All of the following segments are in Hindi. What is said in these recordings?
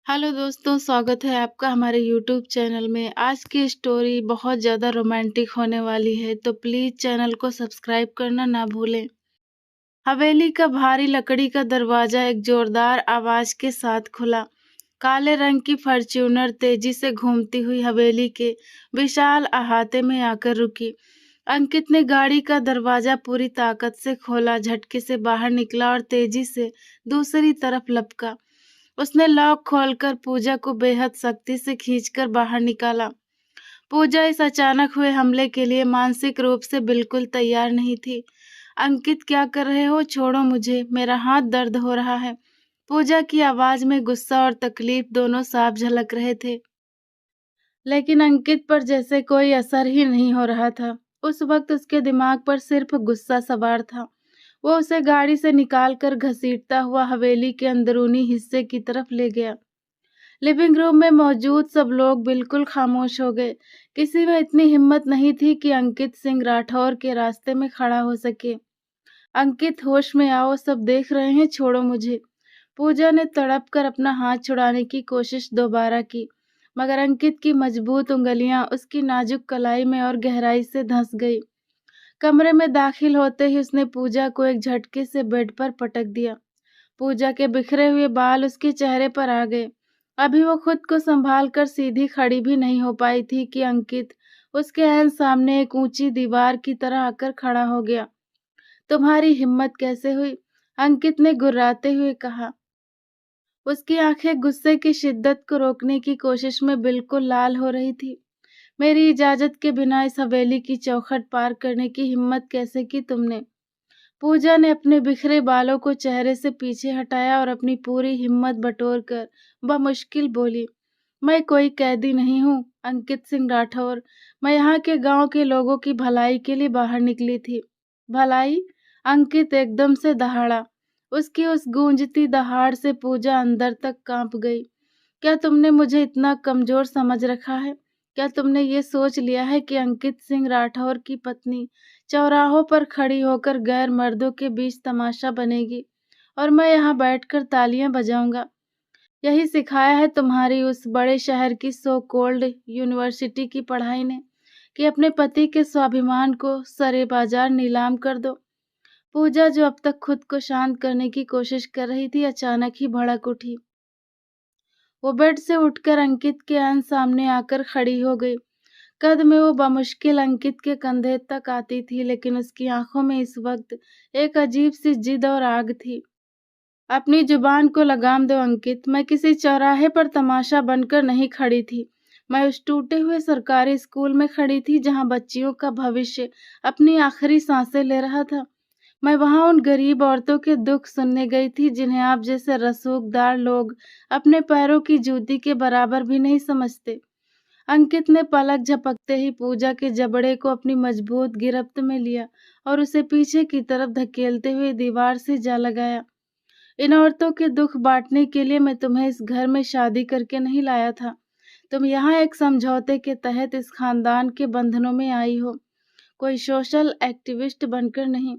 हेलो दोस्तों, स्वागत है आपका हमारे यूट्यूब चैनल में। आज की स्टोरी बहुत ज़्यादा रोमांटिक होने वाली है, तो प्लीज़ चैनल को सब्सक्राइब करना ना भूलें। हवेली का भारी लकड़ी का दरवाज़ा एक ज़ोरदार आवाज़ के साथ खुला। काले रंग की फॉर्च्यूनर तेज़ी से घूमती हुई हवेली के विशाल अहाते में आकर रुकी। अंकित ने गाड़ी का दरवाज़ा पूरी ताकत से खोला, झटके से बाहर निकला और तेज़ी से दूसरी तरफ लपका। उसने लॉक खोलकर पूजा को बेहद सख्ती से खींचकर बाहर निकाला। पूजा इस अचानक हुए हमले के लिए मानसिक रूप से बिल्कुल तैयार नहीं थी। अंकित, क्या कर रहे हो? छोड़ो मुझे, मेरा हाथ दर्द हो रहा है। पूजा की आवाज में गुस्सा और तकलीफ दोनों साफ झलक रहे थे, लेकिन अंकित पर जैसे कोई असर ही नहीं हो रहा था। उस वक्त उसके दिमाग पर सिर्फ गुस्सा सवार था। वो उसे गाड़ी से निकालकर घसीटता हुआ हवेली के अंदरूनी हिस्से की तरफ ले गया। लिविंग रूम में मौजूद सब लोग बिल्कुल खामोश हो गए। किसी में इतनी हिम्मत नहीं थी कि अंकित सिंह राठौर के रास्ते में खड़ा हो सके। अंकित, होश में आओ, सब देख रहे हैं, छोड़ो मुझे। पूजा ने तड़प कर अपना हाथ छुड़ाने की कोशिश दोबारा की, मगर अंकित की मजबूत उंगलियां उसकी नाजुक कलाई में और गहराई से धंस गई। कमरे में दाखिल होते ही उसने पूजा को एक झटके से बेड पर पटक दिया। पूजा के बिखरे हुए बाल उसके चेहरे पर आ गए। अभी वो खुद को संभाल कर सीधी खड़ी भी नहीं हो पाई थी कि अंकित उसके एहन सामने एक ऊंची दीवार की तरह आकर खड़ा हो गया। तुम्हारी हिम्मत कैसे हुई? अंकित ने गुर्राते हुए कहा। उसकी आंखें गुस्से की शिद्दत को रोकने की कोशिश में बिल्कुल लाल हो रही थी। मेरी इजाजत के बिना इस हवेली की चौखट पार करने की हिम्मत कैसे की तुमने? पूजा ने अपने बिखरे बालों को चेहरे से पीछे हटाया और अपनी पूरी हिम्मत बटोरकर बमुश्किल बोली, मैं कोई कैदी नहीं हूँ, अंकित सिंह राठौर। मैं यहाँ के गांव के लोगों की भलाई के लिए बाहर निकली थी। भलाई? अंकित एकदम से दहाड़ा। उसकी उस गूंजती दहाड़ से पूजा अंदर तक कांप गई। क्या तुमने मुझे इतना कमजोर समझ रखा है? क्या तुमने ये सोच लिया है कि अंकित सिंह राठौर की पत्नी चौराहों पर खड़ी होकर गैर मर्दों के बीच तमाशा बनेगी और मैं यहाँ बैठकर तालियां बजाऊंगा? यही सिखाया है तुम्हारी उस बड़े शहर की सो कोल्ड यूनिवर्सिटी की पढ़ाई ने कि अपने पति के स्वाभिमान को सरे बाजार नीलाम कर दो? पूजा, जो अब तक खुद को शांत करने की कोशिश कर रही थी, अचानक ही भड़क उठी। वो बेड से उठकर अंकित के सामने आकर खड़ी हो गई। कद में वो बमुश्किल अंकित के कंधे तक आती थी, लेकिन उसकी आंखों में इस वक्त एक अजीब सी जिद और आग थी। अपनी जुबान को लगाम दो अंकित, मैं किसी चौराहे पर तमाशा बनकर नहीं खड़ी थी। मैं उस टूटे हुए सरकारी स्कूल में खड़ी थी जहां बच्चियों का भविष्य अपनी आखिरी सांसें ले रहा था। मैं वहां उन गरीब औरतों के दुख सुनने गई थी जिन्हें आप जैसे रसूखदार लोग अपने पैरों की जूती के बराबर भी नहीं समझते। अंकित ने पलक झपकते ही पूजा के जबड़े को अपनी मजबूत गिरफ्त में लिया और उसे पीछे की तरफ धकेलते हुए दीवार से जा लगाया। इन औरतों के दुख बांटने के लिए मैं तुम्हें इस घर में शादी करके नहीं लाया था। तुम यहाँ एक समझौते के तहत इस खानदान के बंधनों में आई हो, कोई सोशल एक्टिविस्ट बनकर नहीं।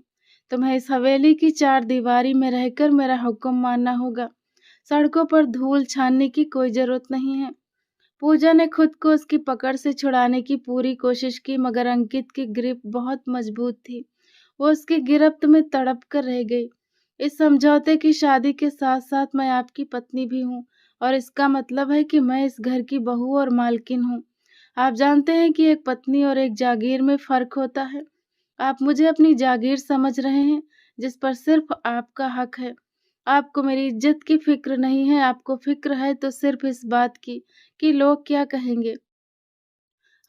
तुम्हें इस हवेली की चार दीवारी में रहकर मेरा हुक्म मानना होगा। सड़कों पर धूल छानने की कोई जरूरत नहीं है। पूजा ने खुद को उसकी पकड़ से छुड़ाने की पूरी कोशिश की, मगर अंकित की ग्रिप बहुत मजबूत थी। वो उसकी गिरफ्त में तड़प कर रह गई। इस समझौते की शादी के साथ साथ मैं आपकी पत्नी भी हूँ, और इसका मतलब है कि मैं इस घर की बहू और मालकिन हूँ। आप जानते हैं कि एक पत्नी और एक जागीर में फर्क होता है। आप मुझे अपनी जागीर समझ रहे हैं, जिस पर सिर्फ आपका हक है। आपको मेरी इज्जत की फिक्र नहीं है। आपको फिक्र है तो सिर्फ इस बात की कि लोग क्या कहेंगे।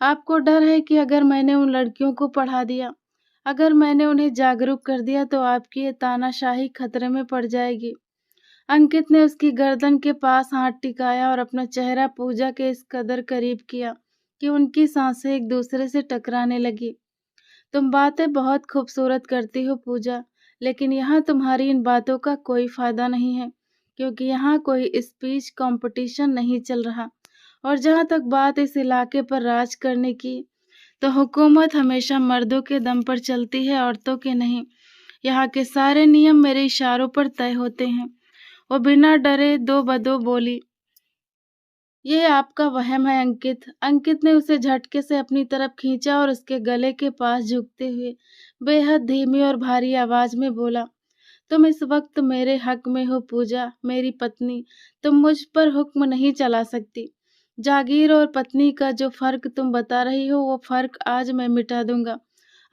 आपको डर है कि अगर मैंने उन लड़कियों को पढ़ा दिया, अगर मैंने उन्हें जागरूक कर दिया, तो आपकी ये तानाशाही खतरे में पड़ जाएगी। अंकित ने उसकी गर्दन के पास हाथ टिकाया और अपना चेहरा पूजा के इस कदर करीब किया कि उनकी सांसें एक दूसरे से टकराने लगी। तुम बातें बहुत खूबसूरत करती हो पूजा, लेकिन यहाँ तुम्हारी इन बातों का कोई फायदा नहीं है, क्योंकि यहाँ कोई स्पीच कंपटीशन नहीं चल रहा। और जहाँ तक बात इस इलाके पर राज करने की, तो हुकूमत हमेशा मर्दों के दम पर चलती है, औरतों के नहीं। यहाँ के सारे नियम मेरे इशारों पर तय होते हैं। वो बिना डरे दो बदो बोली, ये आपका वहम है अंकित। अंकित ने उसे झटके से अपनी तरफ खींचा और उसके गले के पास झुकते हुए बेहद धीमी और भारी आवाज में बोला, तुम इस वक्त मेरे हक में हो पूजा, मेरी पत्नी। तुम मुझ पर हुक्म नहीं चला सकती। जागीर और पत्नी का जो फर्क तुम बता रही हो, वो फर्क आज मैं मिटा दूंगा।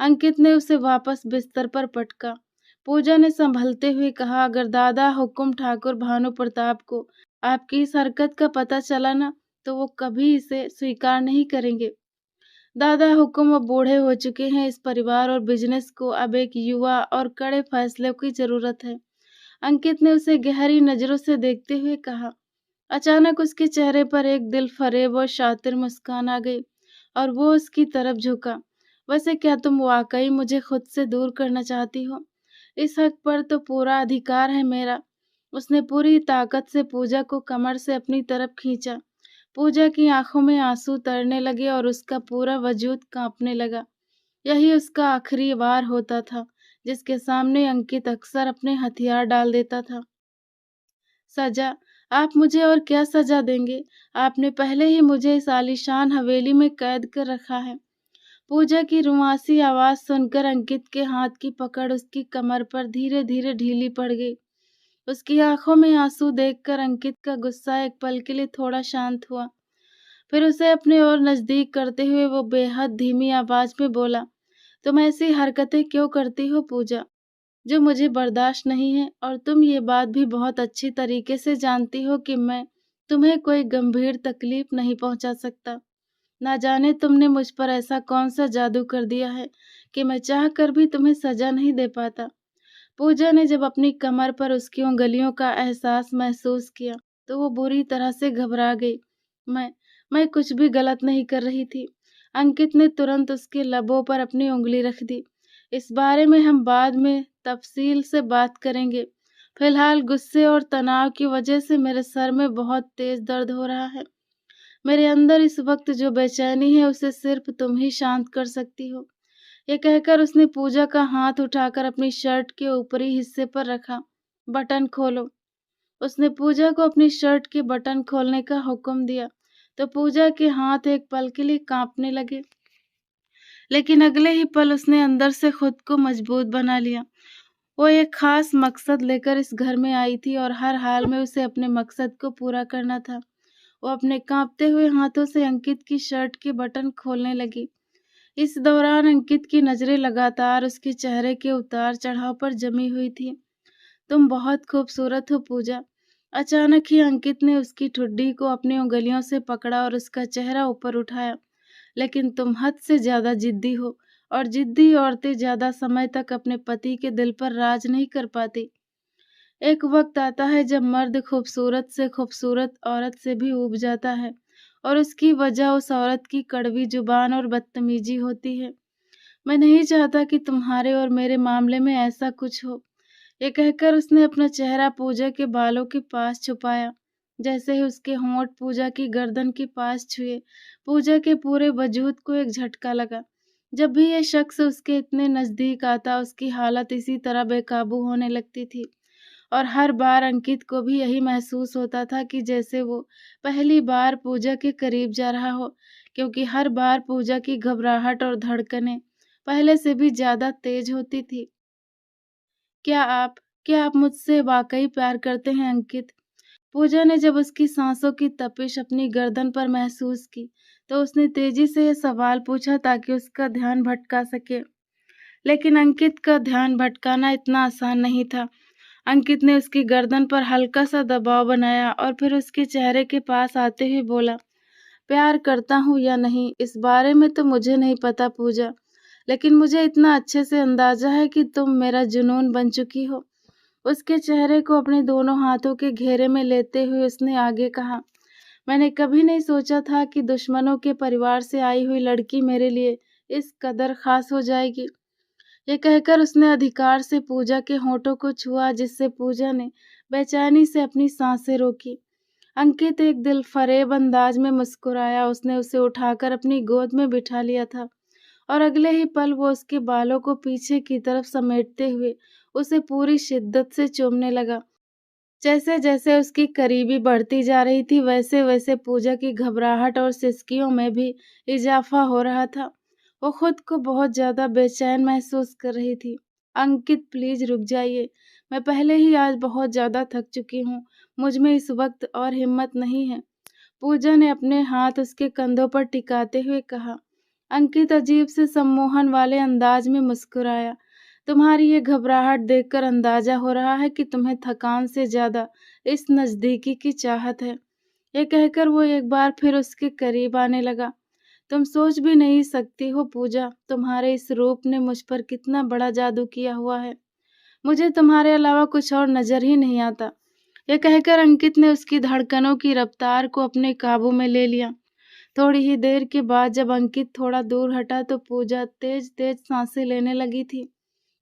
अंकित ने उसे वापस बिस्तर पर पटका। पूजा ने संभलते हुए कहा, अगर दादा हुकुम ठाकुर भानु प्रताप को आपकी इस हरकत का पता चला ना, तो वो कभी इसे स्वीकार नहीं करेंगे। दादा हुकुम अब बूढ़े हो चुके हैं। इस परिवार और बिजनेस को अब एक युवा और कड़े फैसले की जरूरत है। अंकित ने उसे गहरी नजरों से देखते हुए कहा। अचानक उसके चेहरे पर एक दिल फरेब और शातिर मुस्कान आ गई और वो उसकी तरफ झुका। वैसे क्या तुम वाकई मुझे खुद से दूर करना चाहती हो? इस हक पर तो पूरा अधिकार है मेरा। उसने पूरी ताकत से पूजा को कमर से अपनी तरफ खींचा। पूजा की आंखों में आंसू तरने लगे और उसका पूरा वजूद कांपने लगा। यही उसका आखिरी वार होता था, जिसके सामने अंकित अक्सर अपने हथियार डाल देता था। सजा? आप मुझे और क्या सजा देंगे? आपने पहले ही मुझे इस आलीशान हवेली में कैद कर रखा है। पूजा की रुआंसी आवाज सुनकर अंकित के हाथ की पकड़ उसकी कमर पर धीरे धीरे ढीली पड़ गई। उसकी आंखों में आंसू देखकर अंकित का गुस्सा एक पल के लिए थोड़ा शांत हुआ। फिर उसे अपने और नजदीक करते हुए वो बेहद धीमी आवाज में बोला, तुम ऐसी हरकतें क्यों करती हो पूजा, जो मुझे बर्दाश्त नहीं है? और तुम ये बात भी बहुत अच्छी तरीके से जानती हो कि मैं तुम्हें कोई गंभीर तकलीफ नहीं पहुंचा सकता। ना जाने तुमने मुझ पर ऐसा कौन सा जादू कर दिया है कि मैं चाह कर भी तुम्हें सजा नहीं दे पाता। पूजा ने जब अपनी कमर पर उसकी उंगलियों का एहसास महसूस किया, तो वो बुरी तरह से घबरा गई। मैं मैं कुछ भी गलत नहीं कर रही थी। अंकित ने तुरंत उसके लबों पर अपनी उंगली रख दी। इस बारे में हम बाद में तफसील से बात करेंगे। फिलहाल गुस्से और तनाव की वजह से मेरे सर में बहुत तेज दर्द हो रहा है। मेरे अंदर इस वक्त जो बेचैनी है, उसे सिर्फ तुम ही शांत कर सकती हो। ये कहकर उसने पूजा का हाथ उठाकर अपनी शर्ट के ऊपरी हिस्से पर रखा। बटन खोलो। उसने पूजा को अपनी शर्ट के बटन खोलने का हुक्म दिया, तो पूजा के हाथ एक पल के लिए कांपने लगे। लेकिन अगले ही पल उसने अंदर से खुद को मजबूत बना लिया। वो एक खास मकसद लेकर इस घर में आई थी और हर हाल में उसे अपने मकसद को पूरा करना था। वो अपने कांपते हुए हाथों से अंकित की शर्ट के बटन खोलने लगी। इस दौरान अंकित की नजरें लगातार उसके चेहरे के उतार चढ़ाव पर जमी हुई थी। तुम बहुत खूबसूरत हो पूजा। अचानक ही अंकित ने उसकी ठुड्डी को अपनी उंगलियों से पकड़ा और उसका चेहरा ऊपर उठाया। लेकिन तुम हद से ज्यादा जिद्दी हो, और जिद्दी औरतें ज्यादा समय तक अपने पति के दिल पर राज नहीं कर पाती। एक वक्त आता है जब मर्द खूबसूरत से खूबसूरत औरत से भी ऊब जाता है, और उसकी वजह उस औरत की कड़वी जुबान और बदतमीजी होती है। मैं नहीं चाहता कि तुम्हारे और मेरे मामले में ऐसा कुछ हो। ये कहकर उसने अपना चेहरा पूजा के बालों के पास छुपाया। जैसे ही उसके होंठ पूजा की गर्दन के पास छुए, पूजा के पूरे वजूद को एक झटका लगा। जब भी यह शख्स उसके इतने नजदीक आता, उसकी हालत इसी तरह बेकाबू होने लगती थी। और हर बार अंकित को भी यही महसूस होता था कि जैसे वो पहली बार पूजा के करीब जा रहा हो, क्योंकि हर बार पूजा की घबराहट और धड़कनें पहले से भी ज्यादा तेज होती थी। क्या आप क्या आप मुझसे वाकई प्यार करते हैं अंकित? पूजा ने जब उसकी सांसों की तपिश अपनी गर्दन पर महसूस की, तो उसने तेजी से यह सवाल पूछा ताकि उसका ध्यान भटका सके। लेकिन अंकित का ध्यान भटकाना इतना आसान नहीं था। अंकित ने उसकी गर्दन पर हल्का सा दबाव बनाया और फिर उसके चेहरे के पास आते हुए बोला, प्यार करता हूँ या नहीं, इस बारे में तो मुझे नहीं पता पूजा, लेकिन मुझे इतना अच्छे से अंदाजा है कि तुम मेरा जुनून बन चुकी हो। उसके चेहरे को अपने दोनों हाथों के घेरे में लेते हुए उसने आगे कहा, मैंने कभी नहीं सोचा था कि दुश्मनों के परिवार से आई हुई लड़की मेरे लिए इस कदर खास हो जाएगी। ये कहकर उसने अधिकार से पूजा के होठों को छुआ, जिससे पूजा ने बेचैनी से अपनी सांसें रोकी। अंकित एक दिल फरेब अंदाज में मुस्कुराया। उसने उसे उठाकर अपनी गोद में बिठा लिया था और अगले ही पल वो उसके बालों को पीछे की तरफ समेटते हुए उसे पूरी शिद्दत से चूमने लगा। जैसे जैसे उसकी करीबी बढ़ती जा रही थी, वैसे वैसे पूजा की घबराहट और सिसकियों में भी इजाफा हो रहा था। वो खुद को बहुत ज्यादा बेचैन महसूस कर रही थी। अंकित, प्लीज रुक जाइए। मैं पहले ही आज बहुत ज्यादा थक चुकी हूँ। मुझ में इस वक्त और हिम्मत नहीं है। पूजा ने अपने हाथ उसके कंधों पर टिकाते हुए कहा। अंकित अजीब से सम्मोहन वाले अंदाज में मुस्कुराया। तुम्हारी ये घबराहट देखकर अंदाजा हो रहा है कि तुम्हें थकान से ज्यादा इस नजदीकी की चाहत है। ये कहकर वो एक बार फिर उसके करीब आने लगा। तुम सोच भी नहीं सकती हो पूजा, तुम्हारे इस रूप ने मुझ पर कितना बड़ा जादू किया हुआ है। मुझे तुम्हारे अलावा कुछ और नजर ही नहीं आता। ये कहकर अंकित ने उसकी धड़कनों की रफ्तार को अपने काबू में ले लिया। थोड़ी ही देर के बाद जब अंकित थोड़ा दूर हटा तो पूजा तेज तेज सांसें लेने लगी थी।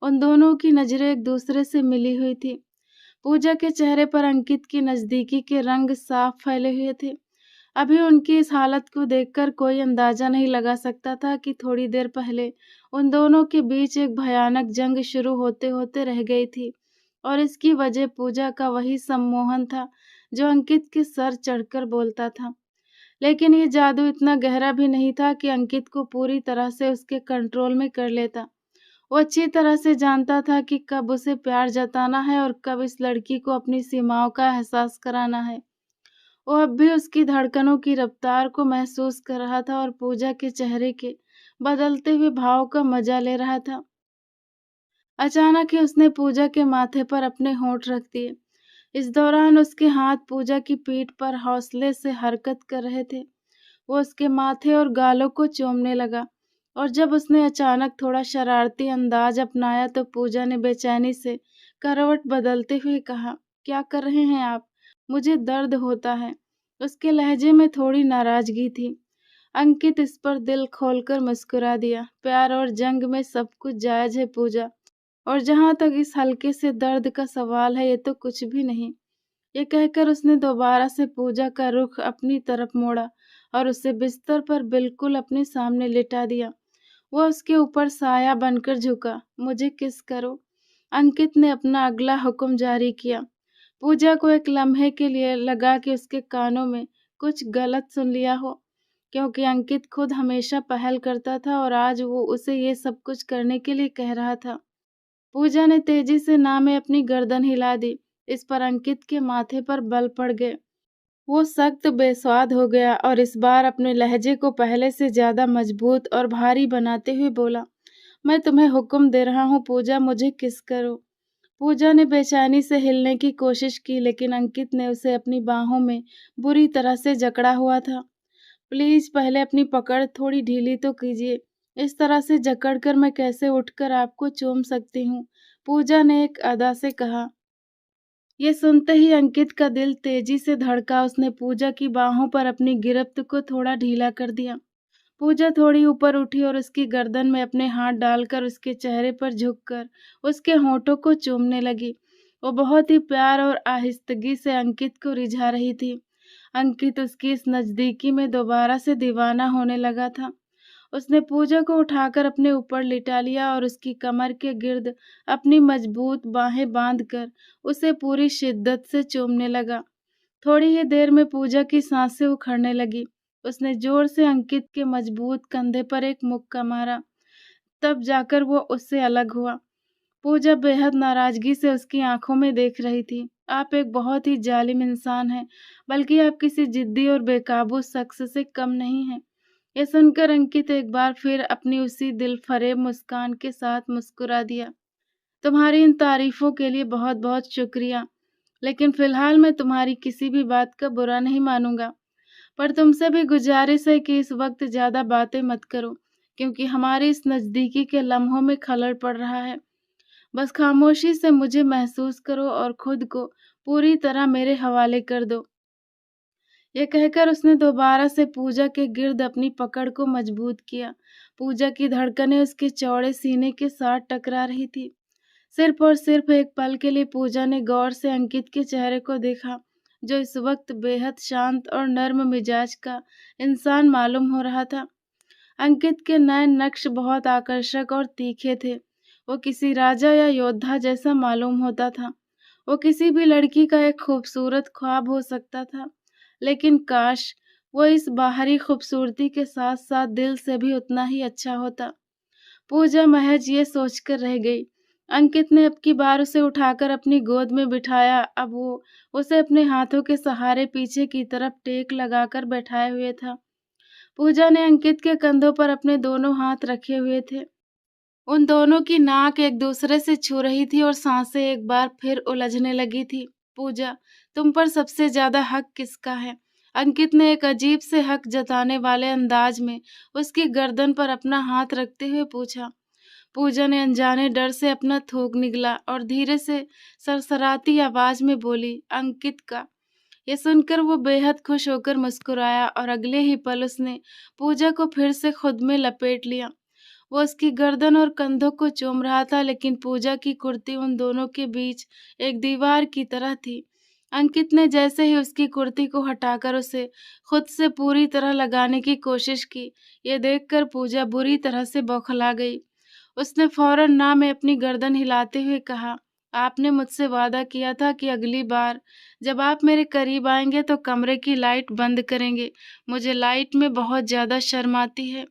उन दोनों की नजरें एक दूसरे से मिली हुई थी। पूजा के चेहरे पर अंकित की नजदीकी के रंग साफ फैले हुए थे। अभी उनकी इस हालत को देखकर कोई अंदाजा नहीं लगा सकता था कि थोड़ी देर पहले उन दोनों के बीच एक भयानक जंग शुरू होते होते रह गई थी, और इसकी वजह पूजा का वही सम्मोहन था जो अंकित के सर चढ़कर बोलता था। लेकिन ये जादू इतना गहरा भी नहीं था कि अंकित को पूरी तरह से उसके कंट्रोल में कर लेता। वो अच्छी तरह से जानता था कि कब उसे प्यार जताना है और कब इस लड़की को अपनी सीमाओं का एहसास कराना है। वो अब भी उसकी धड़कनों की रफ्तार को महसूस कर रहा था और पूजा के चेहरे के बदलते हुए भाव का मजा ले रहा था। अचानक ही उसने पूजा के माथे पर अपने होंठ रख दिए। इस दौरान उसके हाथ पूजा की पीठ पर हौसले से हरकत कर रहे थे। वो उसके माथे और गालों को चूमने लगा, और जब उसने अचानक थोड़ा शरारती अंदाज अपनाया तो पूजा ने बेचैनी से करवट बदलते हुए कहा, क्या कर रहे हैं आप? मुझे दर्द होता है। उसके लहजे में थोड़ी नाराजगी थी। अंकित इस पर दिल खोलकर मुस्कुरा दिया। प्यार और जंग में सब कुछ जायज है पूजा, और जहां तक इस हल्के से दर्द का सवाल है, ये तो कुछ भी नहीं। ये कहकर उसने दोबारा से पूजा का रुख अपनी तरफ मोड़ा और उसे बिस्तर पर बिल्कुल अपने सामने लिटा दिया। वह उसके ऊपर साया बनकर झुका। मुझे किस करो, अंकित ने अपना अगला हुक्म जारी किया। पूजा को एक लम्हे के लिए लगा कि उसके कानों में कुछ गलत सुन लिया हो, क्योंकि अंकित खुद हमेशा पहल करता था और आज वो उसे ये सब कुछ करने के लिए कह रहा था। पूजा ने तेजी से ना में अपनी गर्दन हिला दी। इस पर अंकित के माथे पर बल पड़ गए। वो सख्त बेस्वाद हो गया और इस बार अपने लहजे को पहले से ज्यादा मजबूत और भारी बनाते हुए बोला, मैं तुम्हें हुक्म दे रहा हूँ पूजा, मुझे किस करो। पूजा ने बेचैनी से हिलने की कोशिश की, लेकिन अंकित ने उसे अपनी बाहों में बुरी तरह से जकड़ा हुआ था। प्लीज पहले अपनी पकड़ थोड़ी ढीली तो कीजिए। इस तरह से जकड़कर मैं कैसे उठकर आपको चूम सकती हूँ? पूजा ने एक अदा से कहा। ये सुनते ही अंकित का दिल तेजी से धड़का। उसने पूजा की बाहों पर अपनी गिरफ्त को थोड़ा ढीला कर दिया। पूजा थोड़ी ऊपर उठी और उसकी गर्दन में अपने हाथ डालकर उसके चेहरे पर झुककर उसके होठों को चूमने लगी। वो बहुत ही प्यार और आहिस्तगी से अंकित को रिझा रही थी। अंकित उसकी इस नजदीकी में दोबारा से दीवाना होने लगा था। उसने पूजा को उठाकर अपने ऊपर लिटा लिया और उसकी कमर के गिर्द अपनी मजबूत बाहें बांधकर उसे पूरी शिद्दत से चूमने लगा। थोड़ी ही देर में पूजा की सांसें उखड़ने लगी। उसने जोर से अंकित के मजबूत कंधे पर एक मुक्का मारा, तब जाकर वो उससे अलग हुआ। पूजा बेहद नाराजगी से उसकी आंखों में देख रही थी। आप एक बहुत ही जालिम इंसान हैं, बल्कि आप किसी जिद्दी और बेकाबू शख्स से कम नहीं हैं। ये सुनकर अंकित एक बार फिर अपनी उसी दिलफरेब मुस्कान के साथ मुस्कुरा दिया। तुम्हारी इन तारीफों के लिए बहुत बहुत शुक्रिया, लेकिन फिलहाल मैं तुम्हारी किसी भी बात का बुरा नहीं मानूंगा। पर तुमसे भी गुजारिश है कि इस वक्त ज्यादा बातें मत करो, क्योंकि हमारी इस नजदीकी के लम्हों में खलल पड़ रहा है। बस खामोशी से मुझे महसूस करो और खुद को पूरी तरह मेरे हवाले कर दो। ये कहकर उसने दोबारा से पूजा के गिर्द अपनी पकड़ को मजबूत किया। पूजा की धड़कनें उसके चौड़े सीने के साथ टकरा रही थी। सिर्फ और सिर्फ एक पल के लिए पूजा ने गौर से अंकित के चेहरे को देखा, जो इस वक्त बेहद शांत और नर्म मिजाज का इंसान मालूम हो रहा था। अंकित के नयन नक्श बहुत आकर्षक और तीखे थे। वो किसी राजा या योद्धा जैसा मालूम होता था। वो किसी भी लड़की का एक खूबसूरत ख्वाब हो सकता था, लेकिन काश वो इस बाहरी खूबसूरती के साथ-साथ दिल से भी उतना ही अच्छा होता। पूजा महज ये सोचकर रह गई। अंकित ने अब की बार उसे उठाकर अपनी गोद में बिठाया। अब वो उसे अपने हाथों के सहारे पीछे की तरफ टेक लगाकर बैठाए हुए था। पूजा ने अंकित के कंधों पर अपने दोनों हाथ रखे हुए थे। उन दोनों की नाक एक दूसरे से छू रही थी और सांसें एक बार फिर उलझने लगी थी। पूजा, तुम पर सबसे ज्यादा हक किसका है? अंकित ने एक अजीब से हक जताने वाले अंदाज में उसकी गर्दन पर अपना हाथ रखते हुए पूछा। पूजा ने अनजाने डर से अपना थूक निगला और धीरे से सरसराती आवाज में बोली, अंकित का। ये सुनकर वो बेहद खुश होकर मुस्कुराया और अगले ही पल उसने पूजा को फिर से खुद में लपेट लिया। वो उसकी गर्दन और कंधों को चूम रहा था, लेकिन पूजा की कुर्ती उन दोनों के बीच एक दीवार की तरह थी। अंकित ने जैसे ही उसकी कुर्ती को हटाकर उसे खुद से पूरी तरह लगाने की कोशिश की, ये देखकर पूजा बुरी तरह से बौखला गई। उसने फौरन ना में अपनी गर्दन हिलाते हुए कहा, आपने मुझसे वादा किया था कि अगली बार जब आप मेरे करीब आएंगे तो कमरे की लाइट बंद करेंगे। मुझे लाइट में बहुत ज्यादा शर्म आती है।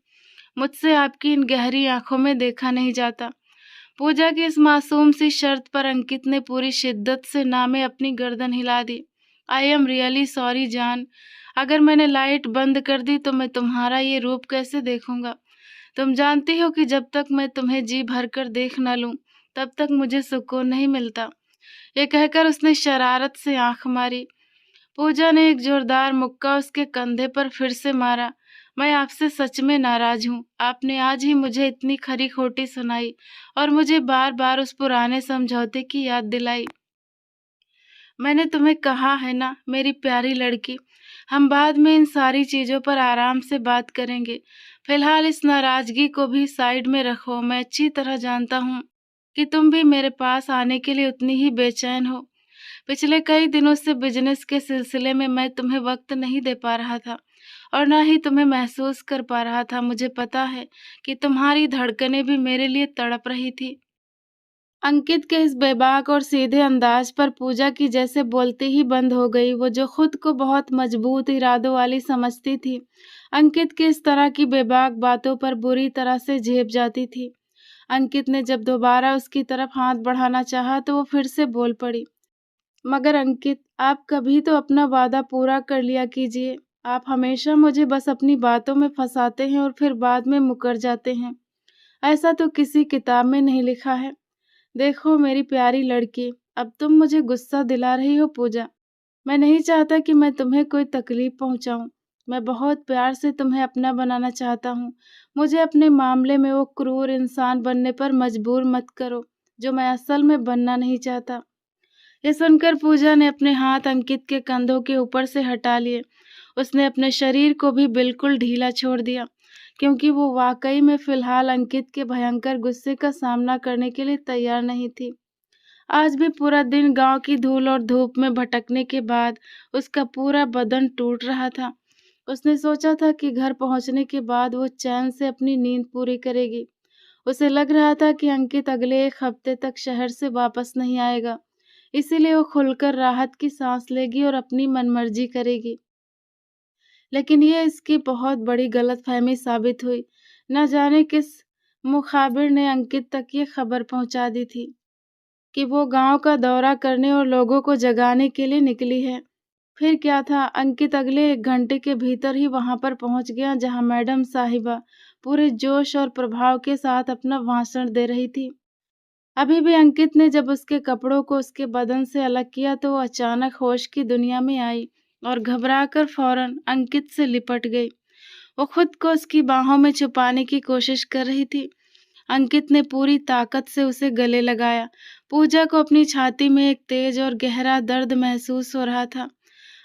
मुझसे आपकी इन गहरी आंखों में देखा नहीं जाता। पूजा की इस मासूम सी शर्त पर अंकित ने पूरी शिद्दत से ना में अपनी गर्दन हिला दी। आई एम रियली सॉरी जान। अगर मैंने लाइट बंद कर दी तो मैं तुम्हारा ये रूप कैसे देखूंगा? तुम जानती हो कि जब तक मैं तुम्हें जी भरकर देख न लूं, तब तक मुझे सुकून नहीं मिलता। ये कहकर उसने शरारत से आंख मारी। पूजा ने एक जोरदार मुक्का उसके कंधे पर फिर से मारा। मैं आपसे सच में नाराज हूँ। आपने आज ही मुझे इतनी खरी खोटी सुनाई और मुझे बार बार उस पुराने समझौते की याद दिलाई। मैंने तुम्हें कहा है ना मेरी प्यारी लड़की, हम बाद में इन सारी चीजों पर आराम से बात करेंगे। फिलहाल इस नाराजगी को भी साइड में रखो। मैं अच्छी तरह जानता हूँ कि तुम भी मेरे पास आने के लिए उतनी ही बेचैन हो। पिछले कई दिनों से बिजनेस के सिलसिले में मैं तुम्हें वक्त नहीं दे पा रहा था और ना ही तुम्हें महसूस कर पा रहा था। मुझे पता है कि तुम्हारी धड़कनें भी मेरे लिए तड़प रही थी। अंकित के इस बेबाक और सीधे अंदाज पर पूजा की जैसे बोलती ही बंद हो गई। वो जो खुद को बहुत मजबूत इरादों वाली समझती थी, अंकित की इस तरह की बेबाक बातों पर बुरी तरह से झेप जाती थी। अंकित ने जब दोबारा उसकी तरफ हाथ बढ़ाना चाहा तो वो फिर से बोल पड़ी, मगर अंकित, आप कभी तो अपना वादा पूरा कर लिया कीजिए। आप हमेशा मुझे बस अपनी बातों में फंसाते हैं और फिर बाद में मुकर जाते हैं। ऐसा तो किसी किताब में नहीं लिखा है। देखो मेरी प्यारी लड़की, अब तुम मुझे गुस्सा दिला रही हो पूजा। मैं नहीं चाहता कि मैं तुम्हें कोई तकलीफ पहुंचाऊं। मैं बहुत प्यार से तुम्हें अपना बनाना चाहता हूं। मुझे अपने मामले में वो क्रूर इंसान बनने पर मजबूर मत करो, जो मैं असल में बनना नहीं चाहता। ये सुनकर पूजा ने अपने हाथ अंकित के कंधों के ऊपर से हटा लिए। उसने अपने शरीर को भी बिल्कुल ढीला छोड़ दिया, क्योंकि वो वाकई में फिलहाल अंकित के भयंकर गुस्से का सामना करने के लिए तैयार नहीं थी। आज भी पूरा दिन गांव की धूल और धूप में भटकने के बाद उसका पूरा बदन टूट रहा था। उसने सोचा था कि घर पहुंचने के बाद वो चैन से अपनी नींद पूरी करेगी। उसे लग रहा था कि अंकित अगले एक हफ्ते तक शहर से वापस नहीं आएगा, इसीलिए वो खुलकर राहत की सांस लेगी और अपनी मनमर्जी करेगी। लेकिन ये इसकी बहुत बड़ी गलतफहमी साबित हुई। न जाने किस मुखाबिर ने अंकित तक ये खबर पहुंचा दी थी कि वो गांव का दौरा करने और लोगों को जगाने के लिए निकली है। फिर क्या था, अंकित अगले 1 घंटे के भीतर ही वहां पर पहुंच गया, जहां मैडम साहिबा पूरे जोश और प्रभाव के साथ अपना भाषण दे रही थी। अभी भी अंकित ने जब उसके कपड़ों को उसके बदन से अलग किया तो वो अचानक होश की दुनिया में आई और घबराकर फौरन अंकित से लिपट गई। वो खुद को उसकी बाहों में छुपाने की कोशिश कर रही थी। अंकित ने पूरी ताकत से उसे गले लगाया। पूजा को अपनी छाती में एक तेज और गहरा दर्द महसूस हो रहा था।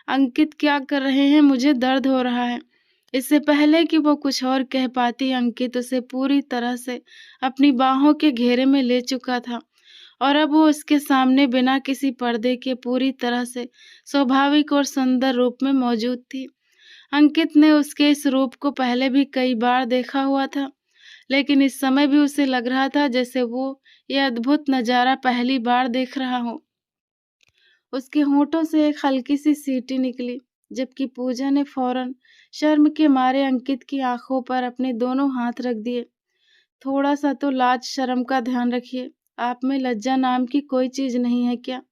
अंकित, क्या कर रहे हैं? मुझे दर्द हो रहा है। इससे पहले कि वो कुछ और कह पाती, अंकित उसे पूरी तरह से अपनी बाहों के घेरे में ले चुका था और अब वो उसके सामने बिना किसी पर्दे के पूरी तरह से स्वाभाविक और सुंदर रूप में मौजूद थी। अंकित ने उसके इस रूप को पहले भी कई बार देखा हुआ था, लेकिन इस समय भी उसे लग रहा था जैसे वो ये अद्भुत नजारा पहली बार देख रहा हो। उसके होठों से एक हल्की सी सीटी निकली, जबकि पूजा ने फौरन शर्म के मारे अंकित की आंखों पर अपने दोनों हाथ रख दिए। थोड़ा सा तो लाज शर्म का ध्यान रखिए, आप में लज्जा नाम की कोई चीज नहीं है क्या?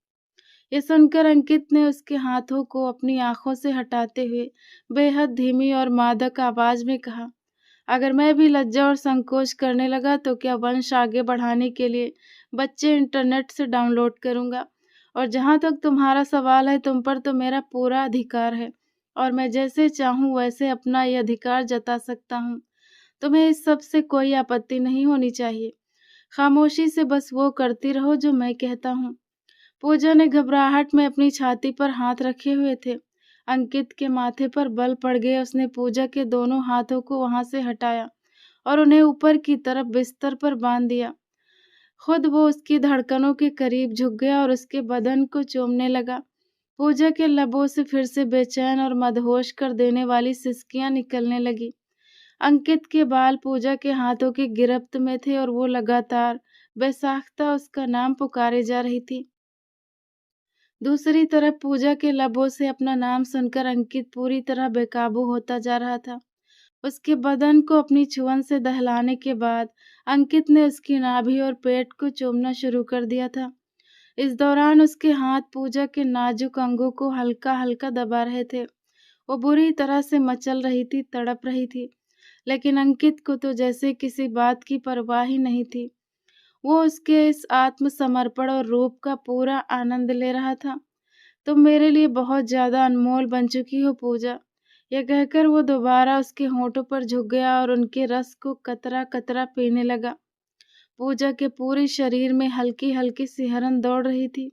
ये सुनकर अंकित ने उसके हाथों को अपनी आंखों से हटाते हुए बेहद धीमी और मादक आवाज में कहा, अगर मैं भी लज्जा और संकोच करने लगा तो क्या वंश आगे बढ़ाने के लिए बच्चे इंटरनेट से डाउनलोड करूंगा। और जहां तक तुम्हारा सवाल है, तुम पर तो मेरा पूरा अधिकार है और मैं जैसे चाहूं वैसे अपना ये अधिकार जता सकता हूं। तुम्हें इस सब से कोई आपत्ति नहीं होनी चाहिए। खामोशी से बस वो करती रहो जो मैं कहता हूँ। पूजा ने घबराहट में अपनी छाती पर हाथ रखे हुए थे। अंकित के माथे पर बल पड़ गए। उसने पूजा के दोनों हाथों को वहां से हटाया और उन्हें ऊपर की तरफ बिस्तर पर बांध दिया। खुद वो उसकी धड़कनों के करीब झुक गया और उसके बदन को चूमने लगा। पूजा के लबों से फिर से बेचैन और मदहोश कर देने वाली सिसकियां निकलने लगी। अंकित के बाल पूजा के हाथों की गिरफ्त में थे और वो लगातार बेसाख्ता उसका नाम पुकारे जा रही थी। दूसरी तरफ पूजा के लबों से अपना नाम सुनकर अंकित पूरी तरह बेकाबू होता जा रहा था। उसके बदन को अपनी छुअन से दहलाने के बाद अंकित ने उसकी नाभि और पेट को चूमना शुरू कर दिया था। इस दौरान उसके हाथ पूजा के नाजुक अंगों को हल्का हल्का दबा रहे थे। वो बुरी तरह से मचल रही थी, तड़प रही थी, लेकिन अंकित को तो जैसे किसी बात की परवाह ही नहीं थी। वो उसके इस आत्मसमर्पण और रूप का पूरा आनंद ले रहा था। तुम मेरे लिए बहुत ज्यादा अनमोल बन चुकी हो पूजा। यह कहकर वो दोबारा उसके होठों पर झुक गया और उनके रस को कतरा कतरा पीने लगा। पूजा के पूरे शरीर में हल्की हल्की सिहरन दौड़ रही थी।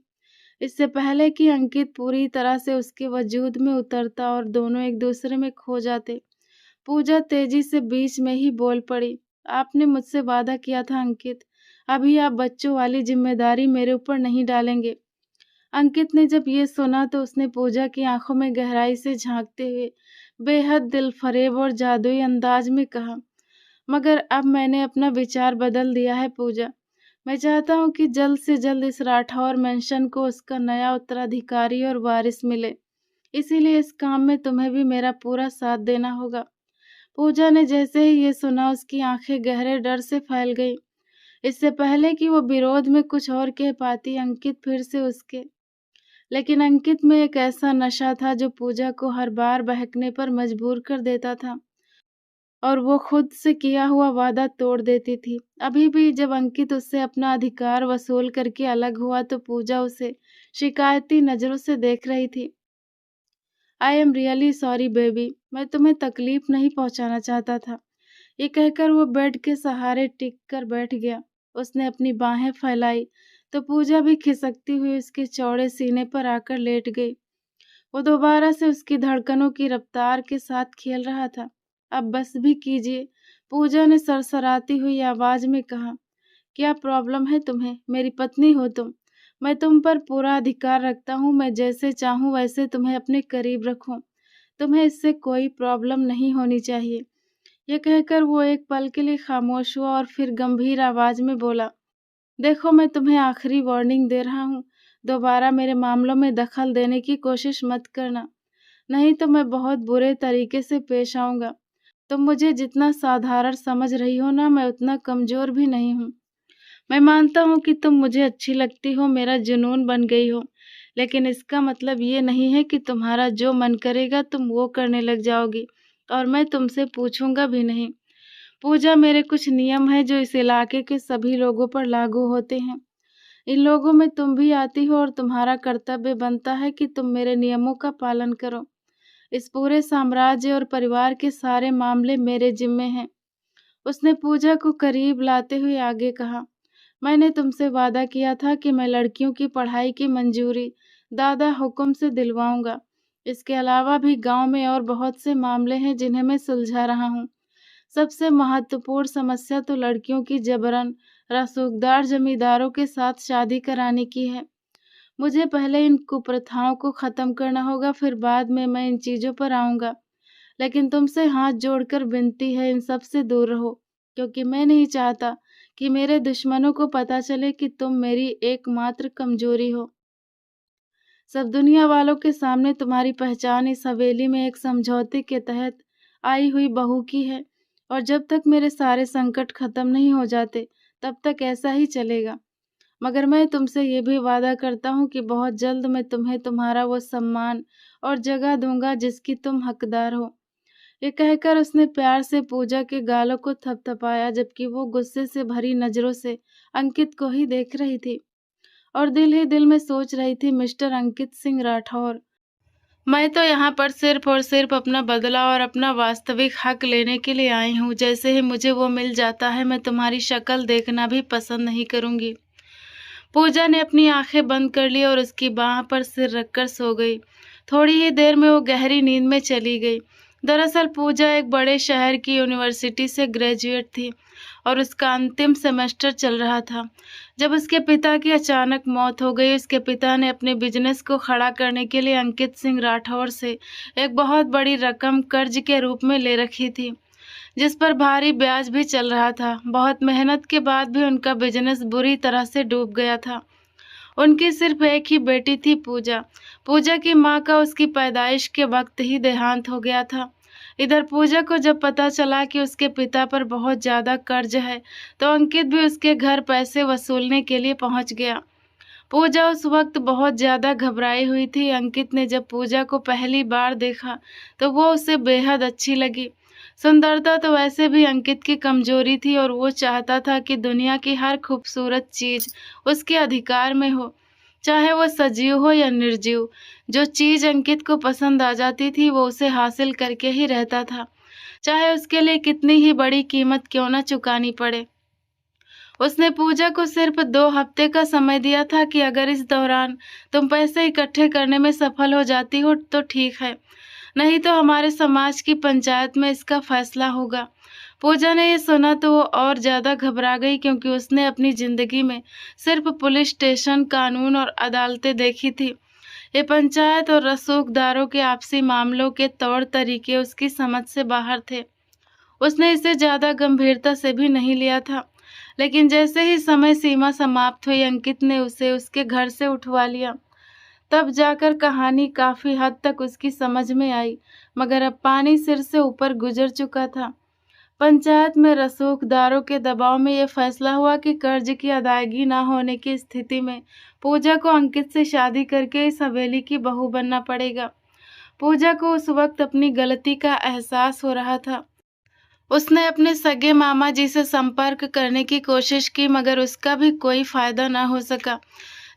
इससे पहले कि अंकित पूरी तरह से उसके वजूद में उतरता और दोनों एक दूसरे में खो जाते, पूजा तेजी से बीच में ही बोल पड़ी, आपने मुझसे वादा किया था अंकित, अभी आप बच्चों वाली जिम्मेदारी मेरे ऊपर नहीं डालेंगे। अंकित ने जब ये सुना तो उसने पूजा की आंखों में गहराई से झांकते हुए बेहद दिलफरेब और जादुई अंदाज में कहा, मगर अब मैंने अपना विचार बदल दिया है पूजा। मैं चाहता हूँ कि जल्द से जल्द इस राठौर मेंशन को उसका नया उत्तराधिकारी और वारिस मिले। इसीलिए इस काम में तुम्हें भी मेरा पूरा साथ देना होगा। पूजा ने जैसे ही ये सुना, उसकी आंखें गहरे डर से फैल गईं। इससे पहले कि वो विरोध में कुछ और कह पाती, अंकित फिर से उसके लेकिन अंकित में एक ऐसा नशा था जो पूजा को हर बार बहकने पर मजबूर कर देता था और वो खुद से किया हुआ वादा तोड़ देती थी। अभी भी जब अंकित उससे अपना अधिकार वसूल करके अलग हुआ तो पूजा उसे शिकायती नजरों से देख रही थी। I am really sorry baby, मैं तुम्हें तकलीफ नहीं पहुंचाना चाहता था। ये कहकर वो बेड के सहारे टिक कर बैठ गया। उसने अपनी बाहें फैलाई तो पूजा भी खिसकती हुई उसके चौड़े सीने पर आकर लेट गई। वो दोबारा से उसकी धड़कनों की रफ्तार के साथ खेल रहा था। अब बस भी कीजिए, पूजा ने सरसराती हुई आवाज में कहा, क्या प्रॉब्लम है तुम्हें? मेरी पत्नी हो तुम, मैं तुम पर पूरा अधिकार रखता हूँ। मैं जैसे चाहूँ वैसे तुम्हें अपने करीब रखूं। तुम्हें इससे कोई प्रॉब्लम नहीं होनी चाहिए। यह कहकर वो एक पल के लिए खामोश हुआ और फिर गंभीर आवाज में बोला, देखो मैं तुम्हें आखिरी वार्निंग दे रहा हूँ, दोबारा मेरे मामलों में दखल देने की कोशिश मत करना, नहीं तो मैं बहुत बुरे तरीके से पेश आऊंगा। तुम मुझे जितना साधारण समझ रही हो ना, मैं उतना कमजोर भी नहीं हूँ। मैं मानता हूँ कि तुम मुझे अच्छी लगती हो, मेरा जुनून बन गई हो, लेकिन इसका मतलब ये नहीं है कि तुम्हारा जो मन करेगा तुम वो करने लग जाओगी और मैं तुमसे पूछूंगा भी नहीं। पूजा, मेरे कुछ नियम हैं जो इस इलाके के सभी लोगों पर लागू होते हैं। इन लोगों में तुम भी आती हो और तुम्हारा कर्तव्य बनता है कि तुम मेरे नियमों का पालन करो। इस पूरे साम्राज्य और परिवार के सारे मामले मेरे जिम्मे हैं। उसने पूजा को करीब लाते हुए आगे कहा, मैंने तुमसे वादा किया था कि मैं लड़कियों की पढ़ाई की मंजूरी दादा हुक्म से दिलवाऊंगा। इसके अलावा भी गांव में और बहुत से मामले हैं जिन्हें मैं सुलझा रहा हूँ। सबसे महत्वपूर्ण समस्या तो लड़कियों की जबरन रसूखदार जमींदारों के साथ शादी कराने की है। मुझे पहले इन कुप्रथाओं को खत्म करना होगा, फिर बाद में मैं इन चीजों पर आऊंगा। लेकिन तुमसे हाथ जोड़कर विनती है, इन सब से दूर रहो, क्योंकि मैं नहीं चाहता कि मेरे दुश्मनों को पता चले कि तुम मेरी एकमात्र कमजोरी हो। सब दुनिया वालों के सामने तुम्हारी पहचान इस हवेली में एक समझौते के तहत आई हुई बहू की है, और जब तक मेरे सारे संकट खत्म नहीं हो जाते तब तक ऐसा ही चलेगा। मगर मैं तुमसे ये भी वादा करता हूँ कि बहुत जल्द मैं तुम्हें तुम्हारा वो सम्मान और जगह दूंगा जिसकी तुम हकदार हो। ये कहकर उसने प्यार से पूजा के गालों को थपथपाया, जबकि वो गुस्से से भरी नजरों से अंकित को ही देख रही थी और दिल ही दिल में सोच रही थी, मिस्टर अंकित सिंह राठौर, मैं तो यहाँ पर सिर्फ और सिर्फ अपना बदला और अपना वास्तविक हक लेने के लिए आई हूँ। जैसे ही मुझे वो मिल जाता है मैं तुम्हारी शक्ल देखना भी पसंद नहीं करूंगी। पूजा ने अपनी आंखें बंद कर ली और उसकी बाह पर सिर रखकर सो गई। थोड़ी ही देर में वो गहरी नींद में चली गई। दरअसल पूजा एक बड़े शहर की यूनिवर्सिटी से ग्रेजुएट थी और उसका अंतिम सेमेस्टर चल रहा था जब उसके पिता की अचानक मौत हो गई। उसके पिता ने अपने बिजनेस को खड़ा करने के लिए अंकित सिंह राठौर से एक बहुत बड़ी रकम कर्ज के रूप में ले रखी थी, जिस पर भारी ब्याज भी चल रहा था। बहुत मेहनत के बाद भी उनका बिजनेस बुरी तरह से डूब गया था। उनकी सिर्फ एक ही बेटी थी, पूजा। पूजा की माँ का उसकी पैदाइश के वक्त ही देहांत हो गया था। इधर पूजा को जब पता चला कि उसके पिता पर बहुत ज्यादा कर्ज है, तो अंकित भी उसके घर पैसे वसूलने के लिए पहुंच गया। पूजा उस वक्त बहुत ज्यादा घबराई हुई थी। अंकित ने जब पूजा को पहली बार देखा तो वो उसे बेहद अच्छी लगी। सुंदरता तो वैसे भी अंकित की कमजोरी थी और वो चाहता था कि दुनिया की हर खूबसूरत चीज उसके अधिकार में हो, चाहे वो सजीव हो या निर्जीव। जो चीज अंकित को पसंद आ जाती थी वो उसे हासिल करके ही रहता था, चाहे उसके लिए कितनी ही बड़ी कीमत क्यों न चुकानी पड़े। उसने पूजा को सिर्फ 2 हफ्ते का समय दिया था कि अगर इस दौरान तुम पैसे इकट्ठे करने में सफल हो जाती हो तो ठीक है, नहीं तो हमारे समाज की पंचायत में इसका फैसला होगा। पूजा ने ये सुना तो वो और ज्यादा घबरा गई, क्योंकि उसने अपनी जिंदगी में सिर्फ पुलिस स्टेशन, कानून और अदालतें देखी थी। ये पंचायत और रसूखदारों के आपसी मामलों के तौर तरीके उसकी समझ से बाहर थे। उसने इसे ज्यादा गंभीरता से भी नहीं लिया था। लेकिन जैसे ही समय सीमा समाप्त हुई, अंकित ने उसे उसके घर से उठवा लिया। तब जाकर कहानी काफी हद तक उसकी समझ में आई, मगर अब पानी सिर से ऊपर गुजर चुका था। पंचायत में रसूखदारों के दबाव में यह फैसला हुआ कि कर्ज की अदायगी न होने की स्थिति में पूजा को अंकित से शादी करके इस हवेली की बहू बनना पड़ेगा। पूजा को उस वक्त अपनी गलती का एहसास हो रहा था। उसने अपने सगे मामा जी से संपर्क करने की कोशिश की, मगर उसका भी कोई फायदा न हो सका।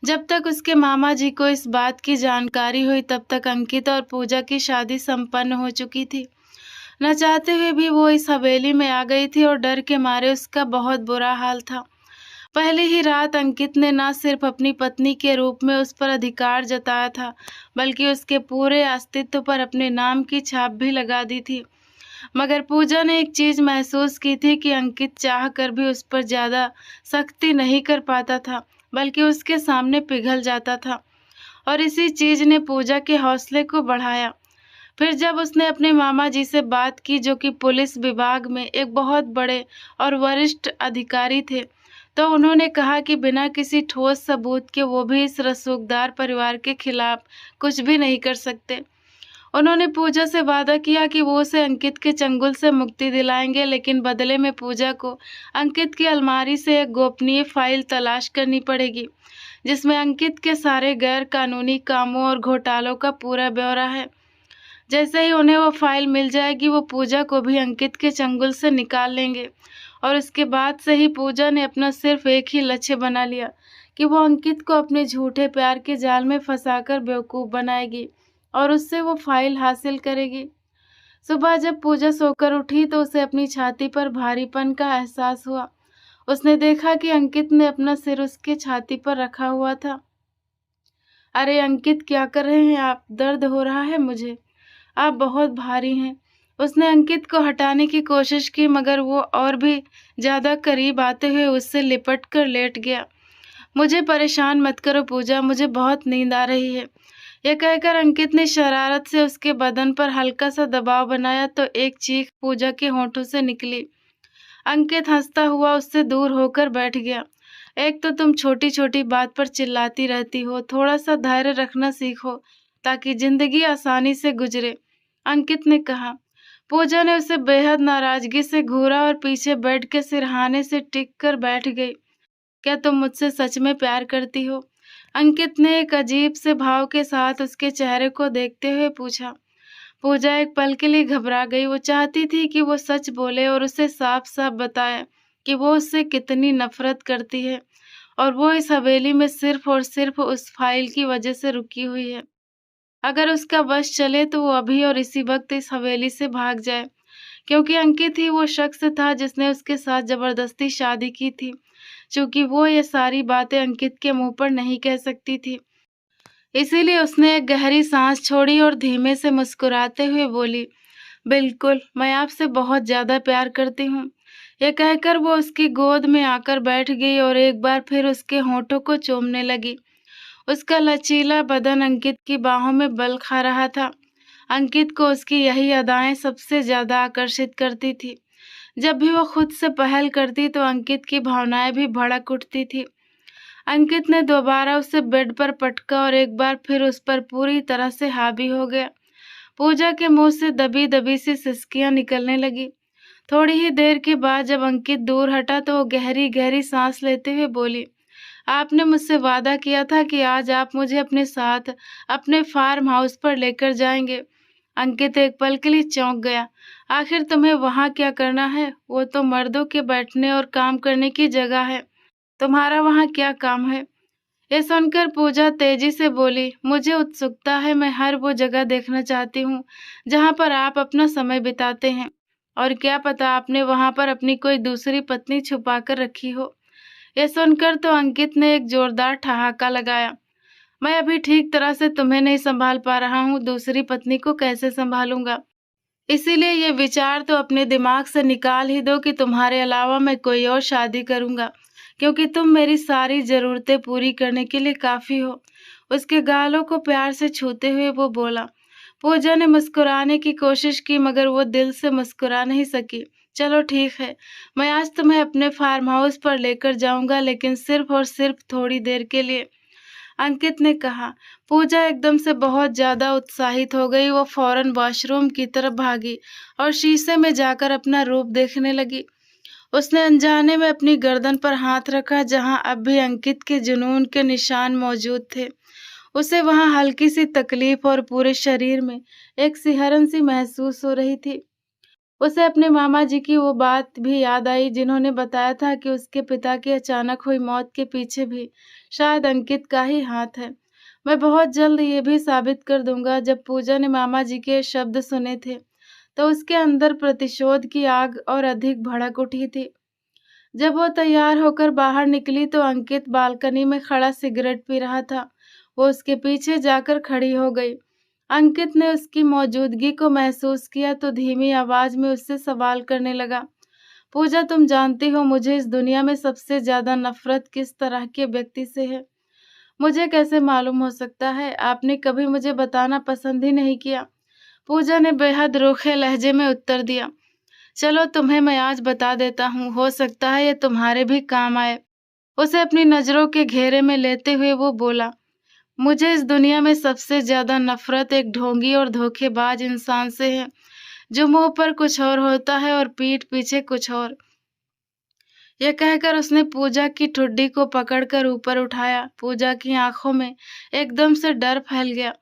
जब तक उसके मामा जी को इस बात की जानकारी हुई तब तक अंकित और पूजा की शादी संपन्न हो चुकी थी। न चाहते हुए भी वो इस हवेली में आ गई थी और डर के मारे उसका बहुत बुरा हाल था। पहली ही रात अंकित ने न सिर्फ अपनी पत्नी के रूप में उस पर अधिकार जताया था, बल्कि उसके पूरे अस्तित्व पर अपने नाम की छाप भी लगा दी थी। मगर पूजा ने एक चीज महसूस की थी कि अंकित चाह कर भी उस पर ज्यादा सख्ती नहीं कर पाता था, बल्कि उसके सामने पिघल जाता था। और इसी चीज ने पूजा के हौसले को बढ़ाया। फिर जब उसने अपने मामा जी से बात की, जो कि पुलिस विभाग में एक बहुत बड़े और वरिष्ठ अधिकारी थे, तो उन्होंने कहा कि बिना किसी ठोस सबूत के वो भी इस रसूखदार परिवार के खिलाफ कुछ भी नहीं कर सकते। उन्होंने पूजा से वादा किया कि वो उसे अंकित के चंगुल से मुक्ति दिलाएंगे, लेकिन बदले में पूजा को अंकित की अलमारी से एक गोपनीय फाइल तलाश करनी पड़ेगी, जिसमें अंकित के सारे गैर कानूनी कामों और घोटालों का पूरा ब्यौरा है। जैसे ही उन्हें वो फाइल मिल जाएगी, वो पूजा को भी अंकित के चंगुल से निकाल लेंगे। और इसके बाद से ही पूजा ने अपना सिर्फ एक ही लक्ष्य बना लिया कि वो अंकित को अपने झूठे प्यार के जाल में फंसाकर बेवकूफ बनाएगी और उससे वो फाइल हासिल करेगी। सुबह जब पूजा सोकर उठी तो उसे अपनी छाती पर भारीपन का एहसास हुआ। उसने देखा कि अंकित ने अपना सिर उसके छाती पर रखा हुआ था। अरे अंकित, क्या कर रहे हैं आप? दर्द हो रहा है मुझे, आप बहुत भारी हैं। उसने अंकित को हटाने की कोशिश की, मगर वो और भी ज्यादा करीब आते हुए उससे लिपट कर लेट गया। मुझे परेशान मत करो पूजा, मुझे बहुत नींद आ रही है। यह कहकर अंकित ने शरारत से उसके बदन पर हल्का सा दबाव बनाया तो एक चीख पूजा के होंठों से निकली। अंकित हंसता हुआ उससे दूर होकर बैठ गया। एक तो तुम छोटी-छोटी बात पर चिल्लाती रहती हो, थोड़ा-सा धैर्य रखना सीखो ताकि ज़िंदगी आसानी से गुज़रे। अंकित ने कहा। पूजा ने उसे बेहद नाराज़गी से घूरा और पीछे बेड के सिरहाने से टिक कर बैठ गई। क्या तुम मुझसे सच में प्यार करती हो? अंकित ने एक अजीब से भाव के साथ उसके चेहरे को देखते हुए पूछा। पूजा एक पल के लिए घबरा गई। वो चाहती थी कि वो सच बोले और उसे साफ-साफ बताए कि वो उससे कितनी नफ़रत करती है और वो इस हवेली में सिर्फ़ और सिर्फ़ उस फ़ाइल की वज़ह से रुकी हुई है। अगर उसका बस चले तो वो अभी और इसी वक़्त इस हवेली से भाग जाए, क्योंकि अंकित ही वो शख़्स था जिसने उसके साथ ज़बरदस्ती शादी की थी। चूँकि वो ये सारी बातें अंकित के मुँह पर नहीं कह सकती थी, इसीलिए उसने एक गहरी साँस छोड़ी और धीमे से मुस्कुराते हुए बोली, बिल्कुल, मैं आपसे बहुत ज़्यादा प्यार करती हूँ। ये कहकर वो उसकी गोद में आकर बैठ गई और एक बार फिर उसके होठों को चूमने लगी। उसका लचीला बदन अंकित की बाहों में बल खा रहा था। अंकित को उसकी यही अदाएं सबसे ज़्यादा आकर्षित करती थी। जब भी वो खुद से पहल करती तो अंकित की भावनाएं भी भड़क उठती थी। अंकित ने दोबारा उसे बेड पर पटका और एक बार फिर उस पर पूरी तरह से हावी हो गया। पूजा के मुंह से दबी-दबी सी सिसकियां निकलने लगी। थोड़ी ही देर के बाद जब अंकित दूर हटा तो वो गहरी-गहरी सांस लेते हुए बोली, आपने मुझसे वादा किया था कि आज आप मुझे अपने साथ अपने फार्म हाउस पर लेकर जाएंगे। अंकित एक पल के लिए चौंक गया। आखिर तुम्हें वहां क्या करना है? वो तो मर्दों के बैठने और काम करने की जगह है। तुम्हारा वहां क्या काम है? ये सुनकर पूजा तेजी से बोली, मुझे उत्सुकता है, मैं हर वो जगह देखना चाहती हूँ जहाँ पर आप अपना समय बिताते हैं। और क्या पता आपने वहां पर अपनी कोई दूसरी पत्नी छुपा कर रखी हो। ये सुनकर तो अंकित ने एक जोरदार ठहाका लगाया। मैं अभी ठीक तरह से तुम्हें नहीं संभाल पा रहा हूँ, दूसरी पत्नी को कैसे संभालूंगा? इसीलिए ये विचार तो अपने दिमाग से निकाल ही दो कि तुम्हारे अलावा मैं कोई और शादी करूंगा, क्योंकि तुम मेरी सारी जरूरतें पूरी करने के लिए काफी हो। उसके गालों को प्यार से छूते हुए वो बोला। पूजा ने मुस्कुराने की कोशिश की मगर वो दिल से मुस्कुरा नहीं सकी। चलो ठीक है, मैं आज तुम्हें अपने फार्म हाउस पर लेकर जाऊंगा, लेकिन सिर्फ और सिर्फ थोड़ी देर के लिए, अंकित ने कहा। पूजा एकदम से बहुत ज्यादा उत्साहित हो गई। वो फौरन वॉशरूम की तरफ भागी और शीशे में जाकर अपना रूप देखने लगी। उसने अनजाने में अपनी गर्दन पर हाथ रखा जहां अब भी अंकित के जुनून के निशान मौजूद थे। उसे वहां हल्की सी तकलीफ और पूरे शरीर में एक सिहरन सी महसूस हो रही थी। उसे अपने मामा जी की वो बात भी याद आई जिन्होंने बताया था कि उसके पिता की अचानक हुई मौत के पीछे भी शायद अंकित का ही हाथ है। मैं बहुत जल्द ये भी साबित कर दूंगा। जब पूजा ने मामा जी के शब्द सुने थे तो उसके अंदर प्रतिशोध की आग और अधिक भड़क उठी थी। जब वो तैयार होकर बाहर निकली तो अंकित बालकनी में खड़ा सिगरेट पी रहा था। वो उसके पीछे जाकर खड़ी हो गई। अंकित ने उसकी मौजूदगी को महसूस किया तो धीमी आवाज में उससे सवाल करने लगा, पूजा, तुम जानती हो मुझे इस दुनिया में सबसे ज्यादा नफरत किस तरह के व्यक्ति से है? मुझे कैसे मालूम हो सकता है? आपने कभी मुझे बताना पसंद ही नहीं किया। पूजा ने बेहद रूखे लहजे में उत्तर दिया। चलो तुम्हें मैं आज बता देता हूँ, हो सकता है ये तुम्हारे भी काम आए। उसे अपनी नजरों के घेरे में लेते हुए वो बोला, मुझे इस दुनिया में सबसे ज्यादा नफरत एक ढोंगी और धोखेबाज इंसान से है, जो मुंह पर कुछ और होता है और पीठ पीछे कुछ और। यह कहकर उसने पूजा की ठुड्डी को पकड़कर ऊपर उठाया। पूजा की आंखों में एकदम से डर फैल गया।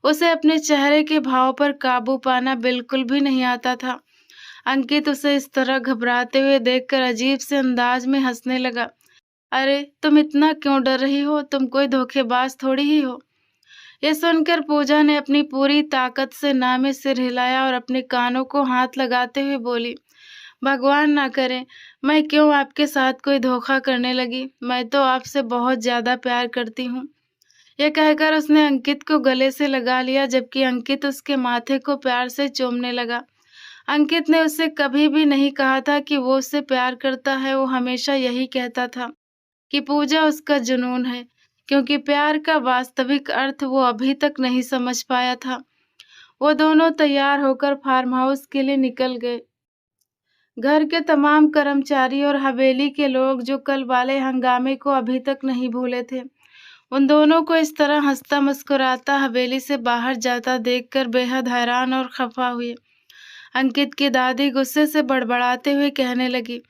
उसे अपने चेहरे के भाव पर काबू पाना बिल्कुल भी नहीं आता था। अंकित उसे इस तरह घबराते हुए देखकर अजीब से अंदाज में हंसने लगा। अरे तुम इतना क्यों डर रही हो? तुम कोई धोखेबाज थोड़ी ही हो। ये सुनकर पूजा ने अपनी पूरी ताकत से ना में सिर हिलाया और अपने कानों को हाथ लगाते हुए बोली, भगवान ना करे, मैं क्यों आपके साथ कोई धोखा करने लगी? मैं तो आपसे बहुत ज्यादा प्यार करती हूँ। यह कहकर उसने अंकित को गले से लगा लिया जबकि अंकित उसके माथे को प्यार से चूमने लगा। अंकित ने उससे कभी भी नहीं कहा था कि वो उससे प्यार करता है। वो हमेशा यही कहता था कि पूजा उसका जुनून है, क्योंकि प्यार का वास्तविक अर्थ वो अभी तक नहीं समझ पाया था। वो दोनों तैयार होकर फार्म हाउस के लिए निकल गए। घर के तमाम कर्मचारी और हवेली के लोग जो कल वाले हंगामे को अभी तक नहीं भूले थे, उन दोनों को इस तरह हंसता मुस्कुराता हवेली से बाहर जाता देखकर बेहद हैरान और खफा हुए। अंकित की दादी गुस्से से बड़बड़ाते हुए कहने लगी,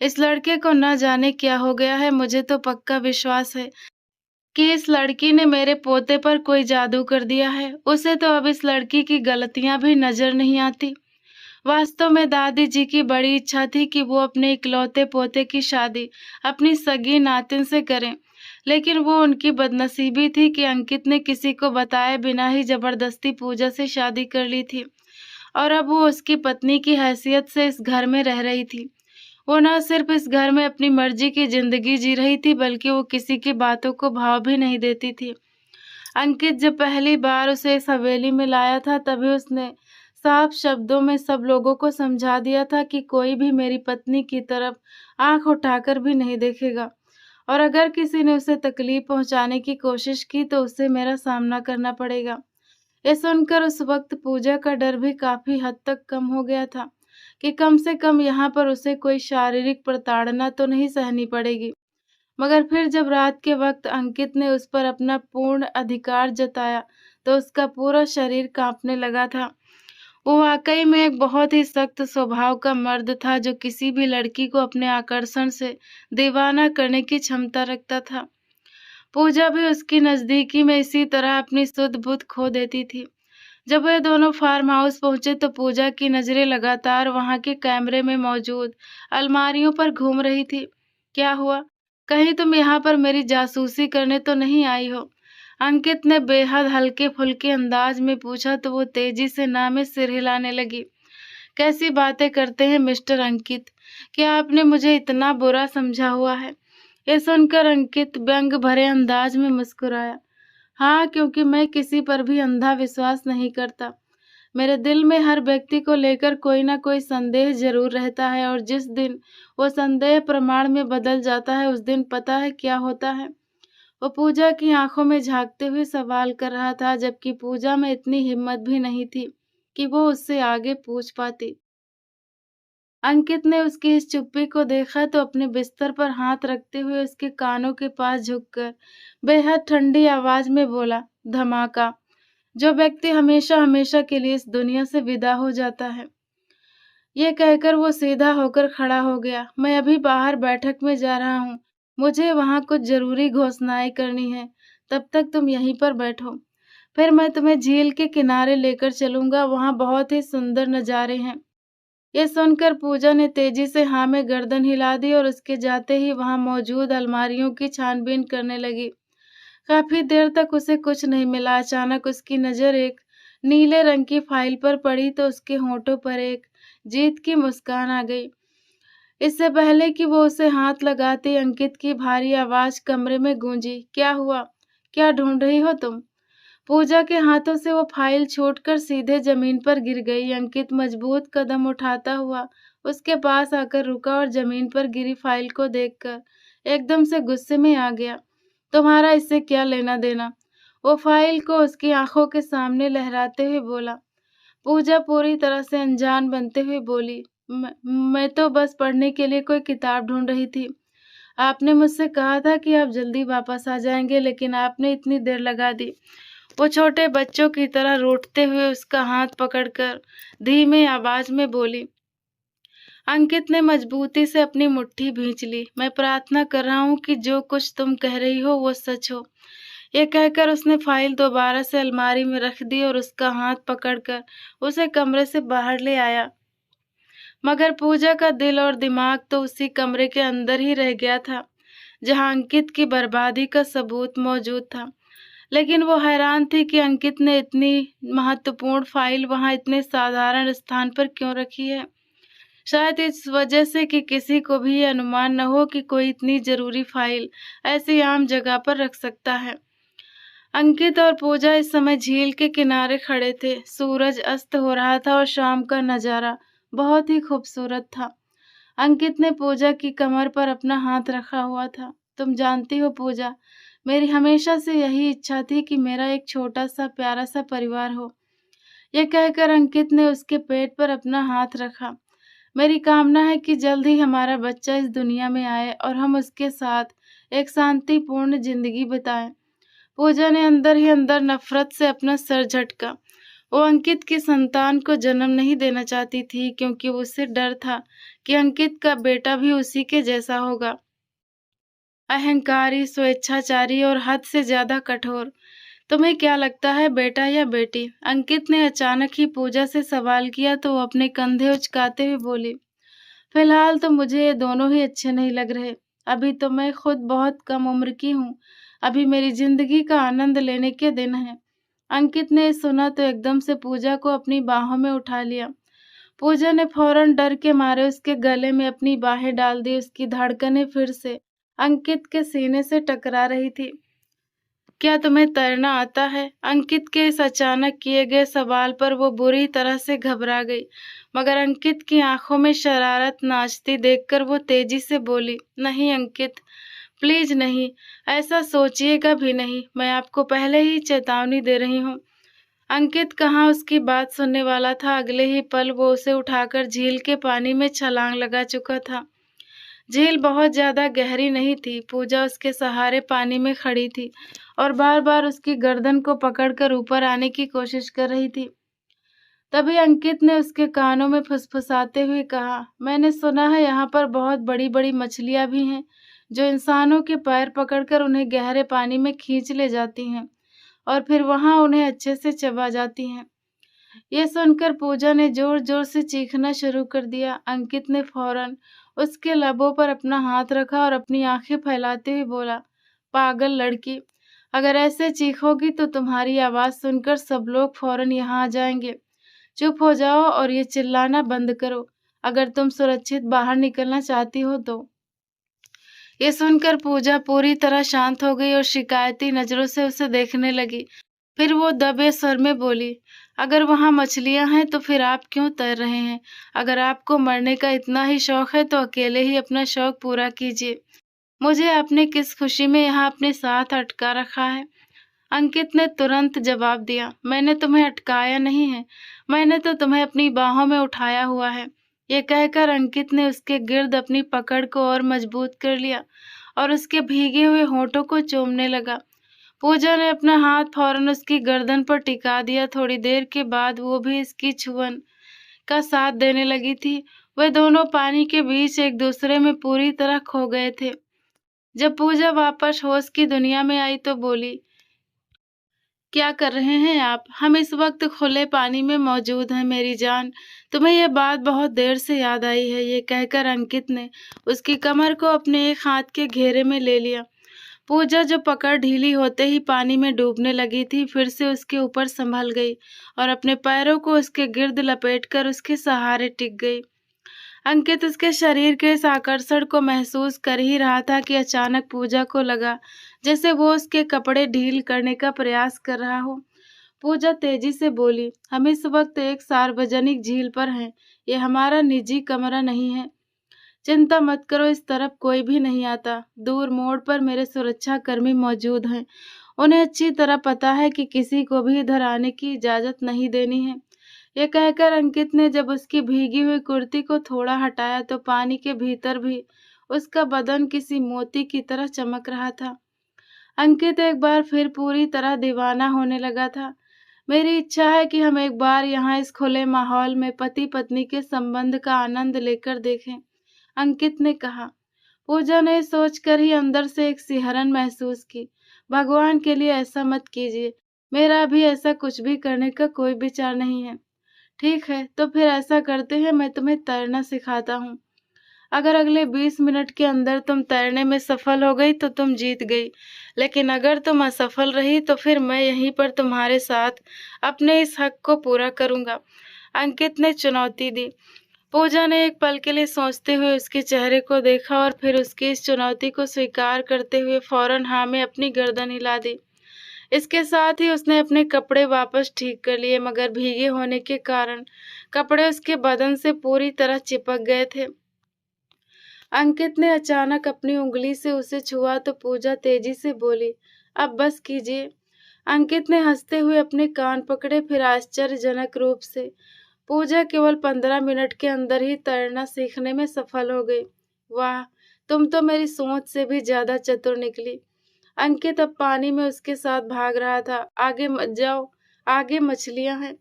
इस लड़के को न जाने क्या हो गया है। मुझे तो पक्का विश्वास है कि इस लड़की ने मेरे पोते पर कोई जादू कर दिया है। उसे तो अब इस लड़की की गलतियां भी नजर नहीं आती। वास्तव में दादी जी की बड़ी इच्छा थी कि वो अपने इकलौते पोते की शादी अपनी सगी नातिन से करें, लेकिन वो उनकी बदनसीबी थी कि अंकित ने किसी को बताए बिना ही जबरदस्ती पूजा से शादी कर ली थी और अब वो उसकी पत्नी की हैसियत से इस घर में रह रही थी। वो न सिर्फ इस घर में अपनी मर्जी की जिंदगी जी रही थी, बल्कि वो किसी की बातों को भाव भी नहीं देती थी। अंकित जब पहली बार उसे इस हवेली में लाया था, तभी उसने साफ शब्दों में सब लोगों को समझा दिया था कि कोई भी मेरी पत्नी की तरफ आंख उठाकर भी नहीं देखेगा, और अगर किसी ने उसे तकलीफ पहुंचाने की कोशिश की तो उसे मेरा सामना करना पड़ेगा। ये सुनकर उस वक्त पूजा का डर भी काफी हद तक कम हो गया था कि कम से कम यहाँ पर उसे कोई शारीरिक प्रताड़ना तो नहीं सहनी पड़ेगी। मगर फिर जब रात के वक्त अंकित ने उस पर अपना पूर्ण अधिकार जताया तो उसका पूरा शरीर कांपने लगा था। वो वाकई में एक बहुत ही सख्त स्वभाव का मर्द था, जो किसी भी लड़की को अपने आकर्षण से दीवाना करने की क्षमता रखता था। पूजा भी उसकी नजदीकी में इसी तरह अपनी सुध बुध खो देती थी। जब वे दोनों फार्म हाउस पहुंचे तो पूजा की नजरें लगातार वहां के कैमरे में मौजूद अलमारियों पर घूम रही थी। क्या हुआ? कहीं तुम यहाँ पर मेरी जासूसी करने तो नहीं आई हो? अंकित ने बेहद हल्के फुल्के अंदाज में पूछा तो वो तेजी से ना में सिर हिलाने लगी। कैसी बातें करते हैं मिस्टर अंकित? क्या आपने मुझे इतना बुरा समझा हुआ है? ये सुनकर अंकित व्यंग भरे अंदाज में मुस्कुराया। हाँ, क्योंकि मैं किसी पर भी अंधा विश्वास नहीं करता। मेरे दिल में हर व्यक्ति को लेकर कोई ना कोई संदेह जरूर रहता है, और जिस दिन वो संदेह प्रमाण में बदल जाता है उस दिन पता है क्या होता है। वो पूजा की आंखों में झांकते हुए सवाल कर रहा था, जबकि पूजा में इतनी हिम्मत भी नहीं थी कि वो उससे आगे पूछ पाती। अंकित ने उसकी इस चुप्पी को देखा तो अपने बिस्तर पर हाथ रखते हुए उसके कानों के पास झुककर बेहद ठंडी आवाज में बोला, धमाका। जो व्यक्ति हमेशा हमेशा के लिए इस दुनिया से विदा हो जाता है। ये कहकर वो सीधा होकर खड़ा हो गया। मैं अभी बाहर बैठक में जा रहा हूँ, मुझे वहां कुछ जरूरी घोषणाएं करनी है। तब तक तुम यहीं पर बैठो, फिर मैं तुम्हें झील के किनारे लेकर चलूंगा, वहां बहुत ही सुंदर नजारे हैं। ये सुनकर पूजा ने तेजी से हाँ में गर्दन हिला दी और उसके जाते ही वहां मौजूद अलमारियों की छानबीन करने लगी। काफी देर तक उसे कुछ नहीं मिला। अचानक उसकी नजर एक नीले रंग की फाइल पर पड़ी तो उसके होंठों पर एक जीत की मुस्कान आ गई। इससे पहले कि वो उसे हाथ लगाती, अंकित की भारी आवाज कमरे में गूंजी, क्या हुआ? क्या ढूंढ रही हो तुम? पूजा के हाथों से वो फाइल छूटकर सीधे जमीन पर गिर गई। अंकित मजबूत कदम उठाता हुआ उसके पास आकर रुका और जमीन पर गिरी फाइल को देखकर एकदम से गुस्से में आ गया। तुम्हारा इससे क्या लेना देना? वो फाइल को उसकी आंखों के सामने लहराते हुए बोला। पूजा पूरी तरह से अनजान बनते हुए बोली, मैं तो बस पढ़ने के लिए कोई किताब ढूंढ रही थी। आपने मुझसे कहा था कि आप जल्दी वापस आ जाएंगे, लेकिन आपने इतनी देर लगा दी। वो छोटे बच्चों की तरह रोटते हुए उसका हाथ पकड़कर धीमे आवाज में बोली। अंकित ने मजबूती से अपनी मुट्ठी भींच ली। मैं प्रार्थना कर रहा हूँ कि जो कुछ तुम कह रही हो वो सच हो। ये कहकर उसने फाइल दोबारा से अलमारी में रख दी और उसका हाथ पकड़कर उसे कमरे से बाहर ले आया। मगर पूजा का दिल और दिमाग तो उसी कमरे के अंदर ही रह गया था जहां अंकित की बर्बादी का सबूत मौजूद था। लेकिन वो हैरान थी कि अंकित ने इतनी महत्वपूर्ण फाइल वहां इतने साधारण स्थान पर क्यों रखी है। शायद इस वजह से कि किसी को भी ये अनुमान न हो कि कोई इतनी जरूरी फाइल ऐसी आम जगह पर रख सकता है। अंकित और पूजा इस समय झील के किनारे खड़े थे। सूरज अस्त हो रहा था और शाम का नजारा बहुत ही खूबसूरत था। अंकित ने पूजा की कमर पर अपना हाथ रखा हुआ था। तुम जानती हो पूजा, मेरी हमेशा से यही इच्छा थी कि मेरा एक छोटा सा प्यारा सा परिवार हो। यह कहकर अंकित ने उसके पेट पर अपना हाथ रखा। मेरी कामना है कि जल्द ही हमारा बच्चा इस दुनिया में आए और हम उसके साथ एक शांतिपूर्ण जिंदगी बिताएं। पूजा ने अंदर ही अंदर नफरत से अपना सर झटका। वो अंकित की संतान को जन्म नहीं देना चाहती थी, क्योंकि उसे डर था कि अंकित का बेटा भी उसी के जैसा होगा, अहंकारी, स्वेच्छाचारी और हद से ज्यादा कठोर। तुम्हें क्या लगता है, बेटा या बेटी? अंकित ने अचानक ही पूजा से सवाल किया तो वो अपने कंधे उचकाते हुए बोली, फिलहाल तो मुझे ये दोनों ही अच्छे नहीं लग रहे। अभी तो मैं खुद बहुत कम उम्र की हूँ। अभी मेरी जिंदगी का आनंद लेने के दिन है। अंकित ने सुना तो एकदम से पूजा को अपनी बाहों में उठा लिया। पूजा ने फौरन डर के मारे उसके गले में अपनी बाहें डाल दी। उसकी धड़कनें फिर से अंकित के सीने से टकरा रही थी। क्या तुम्हें तैरना आता है? अंकित के इस अचानक किए गए सवाल पर वो बुरी तरह से घबरा गई, मगर अंकित की आंखों में शरारत नाचती देखकर वो तेजी से बोली, नहीं अंकित, प्लीज नहीं, ऐसा सोचिएगा भी नहीं। मैं आपको पहले ही चेतावनी दे रही हूँ। अंकित कहाँ उसकी बात सुनने वाला था। अगले ही पल वो उसे उठाकर झील के पानी में छलांग लगा चुका था। झील बहुत ज्यादा गहरी नहीं थी। पूजा उसके सहारे पानी में खड़ी थी और बार बार उसकी गर्दन को पकड़कर ऊपर आने की कोशिश कर रही थी। तभी अंकित ने उसके कानों में फुसफुसाते हुए कहा, मैंने सुना है यहाँ पर बहुत बड़ी बड़ी मछलियां भी हैं, जो इंसानों के पैर पकड़कर उन्हें गहरे पानी में खींच ले जाती हैं और फिर वहां उन्हें अच्छे से चबा जाती हैं। ये सुनकर पूजा ने जोर जोर से चीखना शुरू कर दिया। अंकित ने फौरन उसके लबों पर अपना हाथ रखा और अपनी आंखें फैलाते हुए बोला, पागल लड़की, अगर ऐसे चीखोगी तो तुम्हारी आवाज सुनकर सब लोग फौरन यहाँ आ जाएंगे। चुप हो जाओ और ये चिल्लाना बंद करो, अगर तुम सुरक्षित बाहर निकलना चाहती हो तो। ये सुनकर पूजा पूरी तरह शांत हो गई और शिकायती नजरों से उसे देखने लगी। फिर वो दबे स्वर में बोली, अगर वहां मछलियां हैं तो फिर आप क्यों तैर रहे हैं? अगर आपको मरने का इतना ही शौक है तो अकेले ही अपना शौक पूरा कीजिए। मुझे आपने किस खुशी में यहाँ अपने साथ अटका रखा है? अंकित ने तुरंत जवाब दिया, मैंने तुम्हें अटकाया नहीं है, मैंने तो तुम्हें अपनी बाहों में उठाया हुआ है। ये कहकर अंकित ने उसके गिर्द अपनी पकड़ को और मजबूत कर लिया और उसके भीगे हुए होठों को चूमने लगा। पूजा ने अपना हाथ फौरन उसकी गर्दन पर टिका दिया। थोड़ी देर के बाद वो भी इसकी छुअन का साथ देने लगी थी। वे दोनों पानी के बीच एक दूसरे में पूरी तरह खो गए थे। जब पूजा वापस होश की दुनिया में आई तो बोली, क्या कर रहे हैं आप? हम इस वक्त खुले पानी में मौजूद हैं मेरी जान। तुम्हें यह बात बहुत देर से याद आई है। ये कहकर अंकित ने उसकी कमर को अपने एक हाथ के घेरे में ले लिया। पूजा जो पकड़ ढीली होते ही पानी में डूबने लगी थी, फिर से उसके ऊपर संभल गई और अपने पैरों को उसके गिर्द लपेटकर उसके सहारे टिक गई। अंकित उसके शरीर के इस आकर्षण को महसूस कर ही रहा था कि अचानक पूजा को लगा जैसे वो उसके कपड़े ढील करने का प्रयास कर रहा हो। पूजा तेजी से बोली, हम इस वक्त एक सार्वजनिक झील पर हैं। ये हमारा निजी कमरा नहीं है। चिंता मत करो, इस तरफ कोई भी नहीं आता। दूर मोड़ पर मेरे सुरक्षा कर्मी मौजूद हैं। उन्हें अच्छी तरह पता है कि किसी को भी इधर आने की इजाजत नहीं देनी है। ये कहकर अंकित ने जब उसकी भीगी हुई कुर्ती को थोड़ा हटाया तो पानी के भीतर भी उसका बदन किसी मोती की तरह चमक रहा था। अंकित एक बार फिर पूरी तरह दीवाना होने लगा था। मेरी इच्छा है कि हम एक बार यहाँ इस खुले माहौल में पति पत्नी के संबंध का आनंद लेकर देखें, अंकित ने कहा। पूजा ने सोचकर ही अंदर से एक सिहरन महसूस की। भगवान के लिए ऐसा मत कीजिए, मेरा अभी ऐसा कुछ भी करने का कोई विचार नहीं है। ठीक है, तो फिर ऐसा करते हैं, मैं तुम्हें तैरना सिखाता हूँ। अगर अगले 20 मिनट के अंदर तुम तैरने में सफल हो गई तो तुम जीत गई, लेकिन अगर तुम असफल रही तो फिर मैं यहीं पर तुम्हारे साथ अपने इस हक को पूरा करूंगा, अंकित ने चुनौती दी। पूजा ने एक पल के लिए सोचते हुए उसके चेहरे को देखा और फिर उसकी इस चुनौती को स्वीकार करते हुए फौरन हाँ में अपनी गर्दन हिला दी। इसके साथ ही उसने अपने कपड़े वापस ठीक कर लिए, मगर भीगे होने के कारण कपड़े उसके बदन से पूरी तरह चिपक गए थे। अंकित ने अचानक अपनी उंगली से उसे छुआ तो पूजा तेजी से बोली, अब बस कीजिए। अंकित ने हंसते हुए अपने कान पकड़े, फिर आश्चर्यजनक रूप से पूजा केवल 15 मिनट के अंदर ही तैरना सीखने में सफल हो गई। वाह! तुम तो मेरी सोच से भी ज़्यादा चतुर निकली। अंकित अब पानी में उसके साथ भाग रहा था। आगे मत जाओ, आगे मछलियाँ हैं।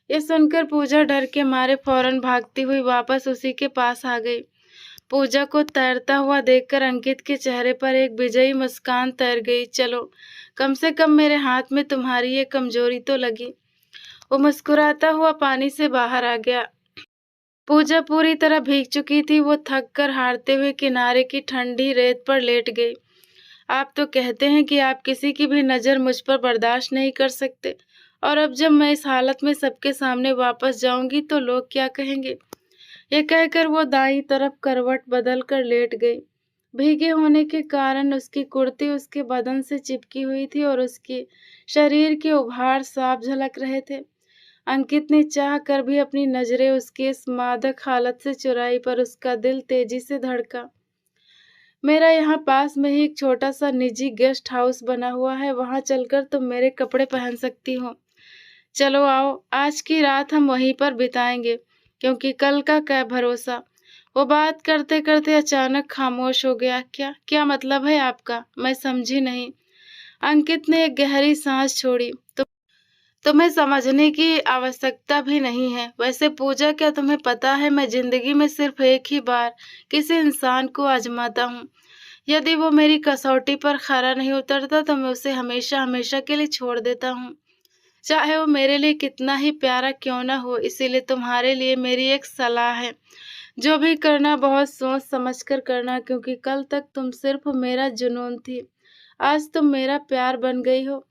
ये सुनकर पूजा डर के मारे फौरन भागती हुई वापस उसी के पास आ गई। पूजा को तैरता हुआ देखकर अंकित के चेहरे पर एक विजयी मुस्कान तैर गई। चलो, कम से कम मेरे हाथ में तुम्हारी ये कमजोरी तो लगी। वो मुस्कुराता हुआ पानी से बाहर आ गया। पूजा पूरी तरह भीग चुकी थी। वो थक कर हारते हुए किनारे की ठंडी रेत पर लेट गई। आप तो कहते हैं कि आप किसी की भी नज़र मुझ पर बर्दाश्त नहीं कर सकते, और अब जब मैं इस हालत में सबके सामने वापस जाऊंगी तो लोग क्या कहेंगे? ये कहकर वो दाईं तरफ करवट बदल कर लेट गई। भीगे होने के कारण उसकी कुर्ती उसके बदन से चिपकी हुई थी और उसके शरीर के उभार साफ झलक रहे थे। अंकित ने चाह कर भी अपनी नजरें उसकी इस मादक हालत से चुराई, पर उसका दिल तेजी से धड़का। मेरा यहाँ पास में ही एक छोटा सा निजी गेस्ट हाउस बना हुआ है, वहां चलकर तुम मेरे कपड़े पहन सकती हो। चलो आओ, आज की रात हम वहीं पर बिताएंगे, क्योंकि कल का क्या भरोसा। वो बात करते करते अचानक खामोश हो गया। क्या क्या मतलब है आपका? मैं समझी नहीं। अंकित ने एक गहरी सांस छोड़ी। तुम्हें समझने की आवश्यकता भी नहीं है। वैसे पूजा, क्या तुम्हें पता है मैं जिंदगी में सिर्फ एक ही बार किसी इंसान को आजमाता हूँ। यदि वो मेरी कसौटी पर खरा नहीं उतरता तो मैं उसे हमेशा हमेशा के लिए छोड़ देता हूँ, चाहे वो मेरे लिए कितना ही प्यारा क्यों ना हो। इसीलिए तुम्हारे लिए मेरी एक सलाह है, जो भी करना बहुत सोच समझ कर करना, क्योंकि कल तक तुम सिर्फ मेरा जुनून थी, आज तुम मेरा प्यार बन गई हो।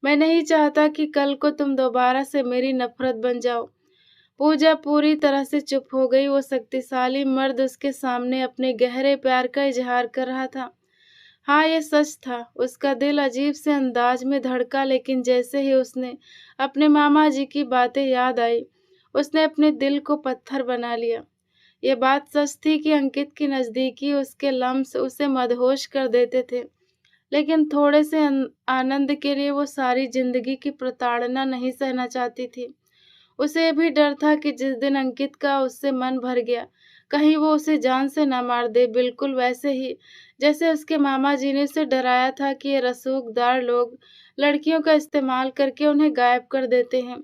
मैं नहीं चाहता कि कल को तुम दोबारा से मेरी नफरत बन जाओ। पूजा पूरी तरह से चुप हो गई। वो शक्तिशाली मर्द उसके सामने अपने गहरे प्यार का इजहार कर रहा था। हाँ, ये सच था। उसका दिल अजीब से अंदाज में धड़का, लेकिन जैसे ही उसने अपने मामा जी की बातें याद आई, उसने अपने दिल को पत्थर बना लिया। ये बात सच थी कि अंकित की नज़दीकी उसके लम्स उसे मदहोश कर देते थे, लेकिन थोड़े से आनंद के लिए वो सारी जिंदगी की प्रताड़ना नहीं सहना चाहती थी। उसे भी डर था कि जिस दिन अंकित का उससे मन भर गया, कहीं वो उसे जान से न मार दे, बिल्कुल वैसे ही जैसे उसके मामा जी ने उसे डराया था कि ये रसूखदार लोग लड़कियों का इस्तेमाल करके उन्हें गायब कर देते हैं।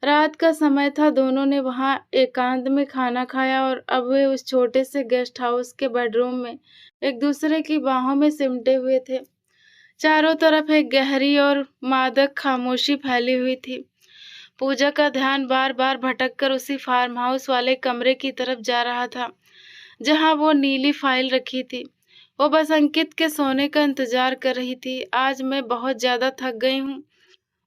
रात का समय था। दोनों ने वहां एकांत में खाना खाया और अब वे उस छोटे से गेस्ट हाउस के बेडरूम में एक दूसरे की बाहों में सिमटे हुए थे। चारों तरफ एक गहरी और मादक खामोशी फैली हुई थी। पूजा का ध्यान बार बार भटक कर उसी फार्म हाउस वाले कमरे की तरफ जा रहा था, जहां वो नीली फाइल रखी थी। वो बस अंकित के सोने का इंतजार कर रही थी। आज मैं बहुत ज्यादा थक गई हूँ,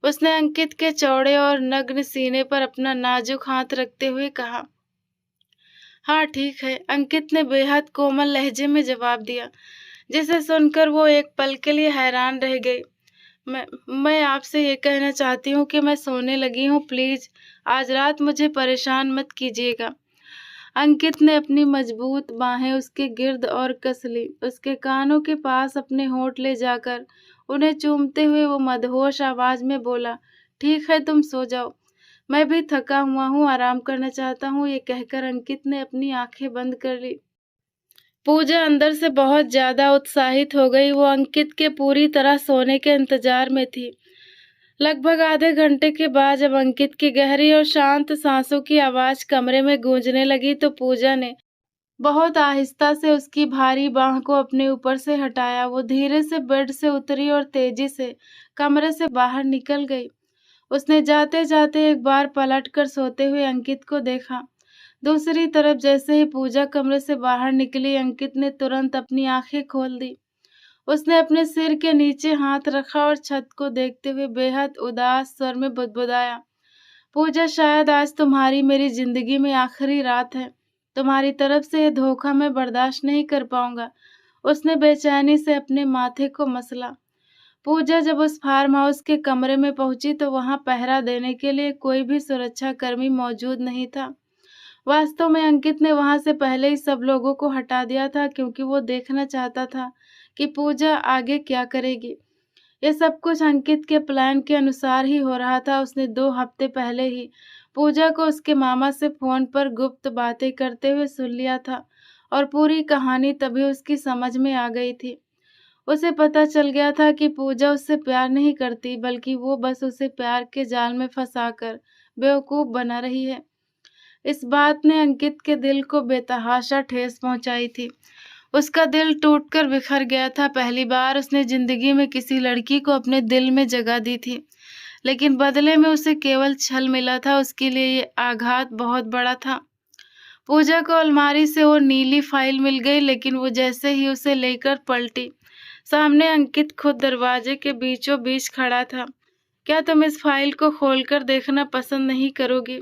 उसने अंकित के चौड़े और नग्न सीने पर अपना नाजुक हाथ रखते हुए कहा। हाँ ठीक है, अंकित ने बेहद कोमल लहजे में जवाब दिया, जिसे सुनकर वो एक पल के लिए हैरान रह गई। मैं आपसे ये कहना चाहती हूँ कि मैं सोने लगी हूँ, प्लीज आज रात मुझे परेशान मत कीजिएगा। अंकित ने अपनी मजबूत बाहें उसके गिर्द और कस ली। उसके कानों के पास अपने होंठ ले जाकर उन्हें चूमते हुए वो मदहोश आवाज में बोला, ठीक है तुम सो जाओ, मैं भी थका हुआ हूँ, आराम करना चाहता हूँ। ये कहकर अंकित ने अपनी आंखें बंद कर ली। पूजा अंदर से बहुत ज्यादा उत्साहित हो गई। वो अंकित के पूरी तरह सोने के इंतजार में थी। लगभग आधे घंटे के बाद जब अंकित की गहरी और शांत सांसों की आवाज कमरे में गूंजने लगी तो पूजा ने बहुत आहिस्ता से उसकी भारी बाह को अपने ऊपर से हटाया। वो धीरे से बेड से उतरी और तेजी से कमरे से बाहर निकल गई। उसने जाते जाते एक बार पलट कर सोते हुए अंकित को देखा। दूसरी तरफ जैसे ही पूजा कमरे से बाहर निकली, अंकित ने तुरंत अपनी आंखें खोल दी। उसने अपने सिर के नीचे हाथ रखा और छत को देखते हुए बेहद उदास स्वर में बुदबुदाया, पूजा शायद आज तुम्हारी मेरी जिंदगी में आखिरी रात है। तुम्हारी तरफ से यह धोखा मैं बर्दाश्त नहीं कर पाऊंगा। उसने बेचैनी से अपने माथे को मसला। पूजा जब उस फार्म हाउस के कमरे में पहुंची तो वहां पहरा देने के लिए कोई भी सुरक्षा कर्मी मौजूद नहीं था। वास्तव में अंकित ने वहां से पहले ही सब लोगों को हटा दिया था, क्योंकि वो देखना चाहता था कि पूजा आगे क्या करेगी। ये सब कुछ अंकित के प्लान के अनुसार ही हो रहा था। उसने 2 हफ्ते पहले ही पूजा को उसके मामा से फ़ोन पर गुप्त बातें करते हुए सुन लिया था और पूरी कहानी तभी उसकी समझ में आ गई थी। उसे पता चल गया था कि पूजा उससे प्यार नहीं करती, बल्कि वो बस उसे प्यार के जाल में फंसाकर बेवकूफ़ बना रही है। इस बात ने अंकित के दिल को बेतहाशा ठेस पहुंचाई थी। उसका दिल टूटकर बिखर गया था। पहली बार उसने जिंदगी में किसी लड़की को अपने दिल में जगह दी थी, लेकिन बदले में उसे केवल छल मिला था। उसके लिए ये आघात बहुत बड़ा था। पूजा को अलमारी से वो नीली फाइल मिल गई, लेकिन वो जैसे ही उसे लेकर पलटी, सामने अंकित खुद दरवाजे के बीचों बीच खड़ा था। क्या तुम इस फाइल को खोलकर देखना पसंद नहीं करोगी?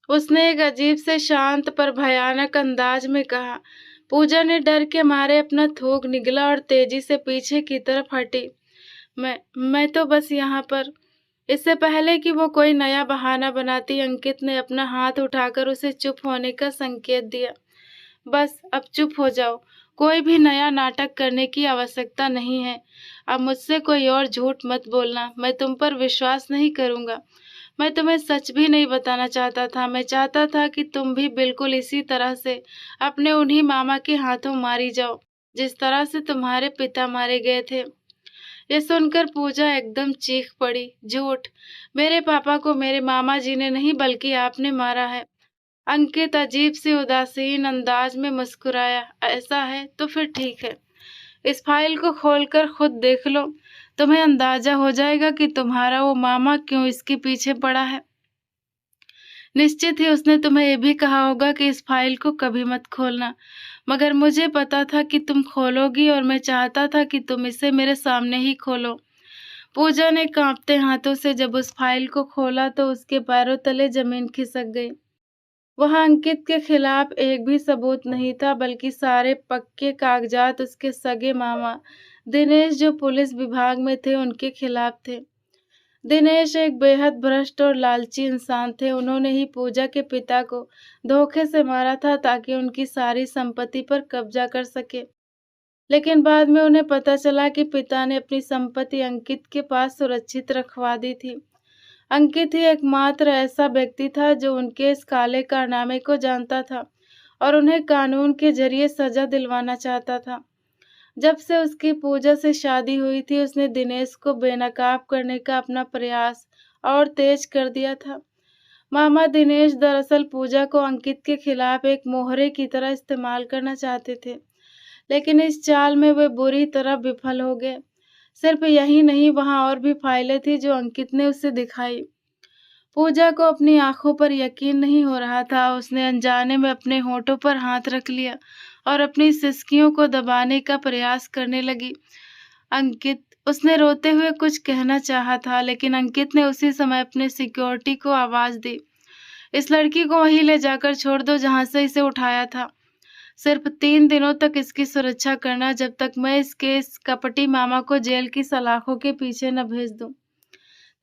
उसने एक अजीब से शांत पर भयानक अंदाज में कहा। पूजा ने डर के मारे अपना थूक निगला और तेजी से पीछे की तरफ हटी। मैं तो बस यहाँ पर। इससे पहले कि वो कोई नया बहाना बनाती, अंकित ने अपना हाथ उठाकर उसे चुप होने का संकेत दिया। बस अब चुप हो जाओ। कोई भी नया नाटक करने की आवश्यकता नहीं है। अब मुझसे कोई और झूठ मत बोलना। मैं तुम पर विश्वास नहीं करूंगा। मैं तुम्हें सच भी नहीं बताना चाहता था। मैं चाहता था कि तुम भी बिल्कुल इसी तरह से अपने उन्हीं मामा के हाथों मारी जाओ, जिस तरह से तुम्हारे पिता मारे गए थे। ये सुनकर पूजा एकदम चीख पड़ी। झूठ! मेरे पापा को मेरे मामा जी ने नहीं, बल्कि आपने मारा है। अंकित अजीब सी उदासीन अंदाज में मुस्कुराया। ऐसा है तो फिर ठीक है। इस फाइल को खोलकर खुद देख लो। तुम्हें अंदाजा हो जाएगा कि तुम्हारा वो मामा क्यों इसके पीछे पड़ा है। निश्चित ही उसने तुम्हें ये भी कहा होगा कि इस फाइल को कभी मत खोलना, मगर मुझे पता था कि तुम खोलोगी और मैं चाहता था कि तुम इसे मेरे सामने ही खोलो। पूजा ने कांपते हाथों से जब उस फाइल को खोला तो उसके पैरों तले जमीन खिसक गई। वहां अंकित के खिलाफ एक भी सबूत नहीं था, बल्कि सारे पक्के कागजात उसके सगे मामा दिनेश, जो पुलिस विभाग में थे, उनके खिलाफ थे। दिनेश एक बेहद भ्रष्ट और लालची इंसान थे। उन्होंने ही पूजा के पिता को धोखे से मारा था ताकि उनकी सारी संपत्ति पर कब्जा कर सके। लेकिन बाद में उन्हें पता चला कि पिता ने अपनी संपत्ति अंकित के पास सुरक्षित रखवा दी थी। अंकित ही एकमात्र ऐसा व्यक्ति था जो उनके इस काले कारनामे को जानता था और उन्हें कानून के जरिए सजा दिलवाना चाहता था। जब से उसकी पूजा से शादी हुई थी, उसने दिनेश को बेनकाब करने का अपना प्रयास और तेज कर दिया था। मामा दिनेश दरअसल पूजा को अंकित के खिलाफ एक मोहरे की तरह इस्तेमाल करना चाहते थे, लेकिन इस चाल में वे बुरी तरह विफल हो गए। सिर्फ यही नहीं, वहां और भी फाइलें थी जो अंकित ने उसे दिखाई। पूजा को अपनी आंखों पर यकीन नहीं हो रहा था। उसने अनजाने में अपने होठों पर हाथ रख लिया और अपनी सिसकियों को दबाने का प्रयास करने लगी। अंकित! उसने रोते हुए कुछ कहना चाहा था, लेकिन अंकित ने उसी समय अपने सिक्योरिटी को आवाज दी। इस लड़की को वहीं ले जाकर छोड़ दो जहां से इसे उठाया था। सिर्फ 3 दिनों तक इसकी सुरक्षा करना, जब तक मैं इसके इस कपटी मामा को जेल की सलाखों के पीछे न भेज दूं।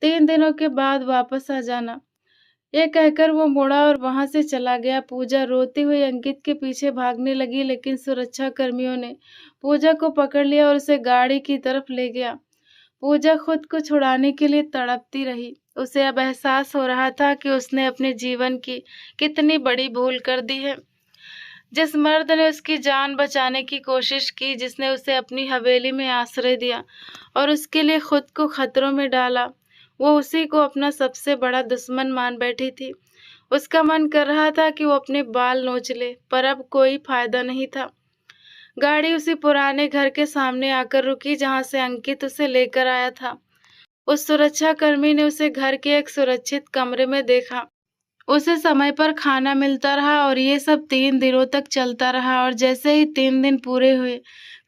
3 दिनों के बाद वापस आ जाना। ये कहकर वो मुड़ा और वहां से चला गया। पूजा रोती हुई अंकित के पीछे भागने लगी, लेकिन सुरक्षा कर्मियों ने पूजा को पकड़ लिया और उसे गाड़ी की तरफ ले गया। पूजा खुद को छुड़ाने के लिए तड़पती रही। उसे अब एहसास हो रहा था कि उसने अपने जीवन की कितनी बड़ी भूल कर दी है। जिस मर्द ने उसकी जान बचाने की कोशिश की, जिसने उसे अपनी हवेली में आश्रय दिया और उसके लिए खुद को खतरों में डाला, वो उसी को अपना सबसे बड़ा दुश्मन मान बैठी थी। उसका मन कर रहा था कि वो अपने बाल नोच ले, पर अब कोई फायदा नहीं था। गाड़ी उसी पुराने घर के सामने आकर रुकी जहां से अंकित उसे लेकर आया था। उस सुरक्षा कर्मी ने उसे घर के एक सुरक्षित कमरे में देखा। उसे समय पर खाना मिलता रहा और ये सब 3 दिनों तक चलता रहा। और जैसे ही 3 दिन पूरे हुए,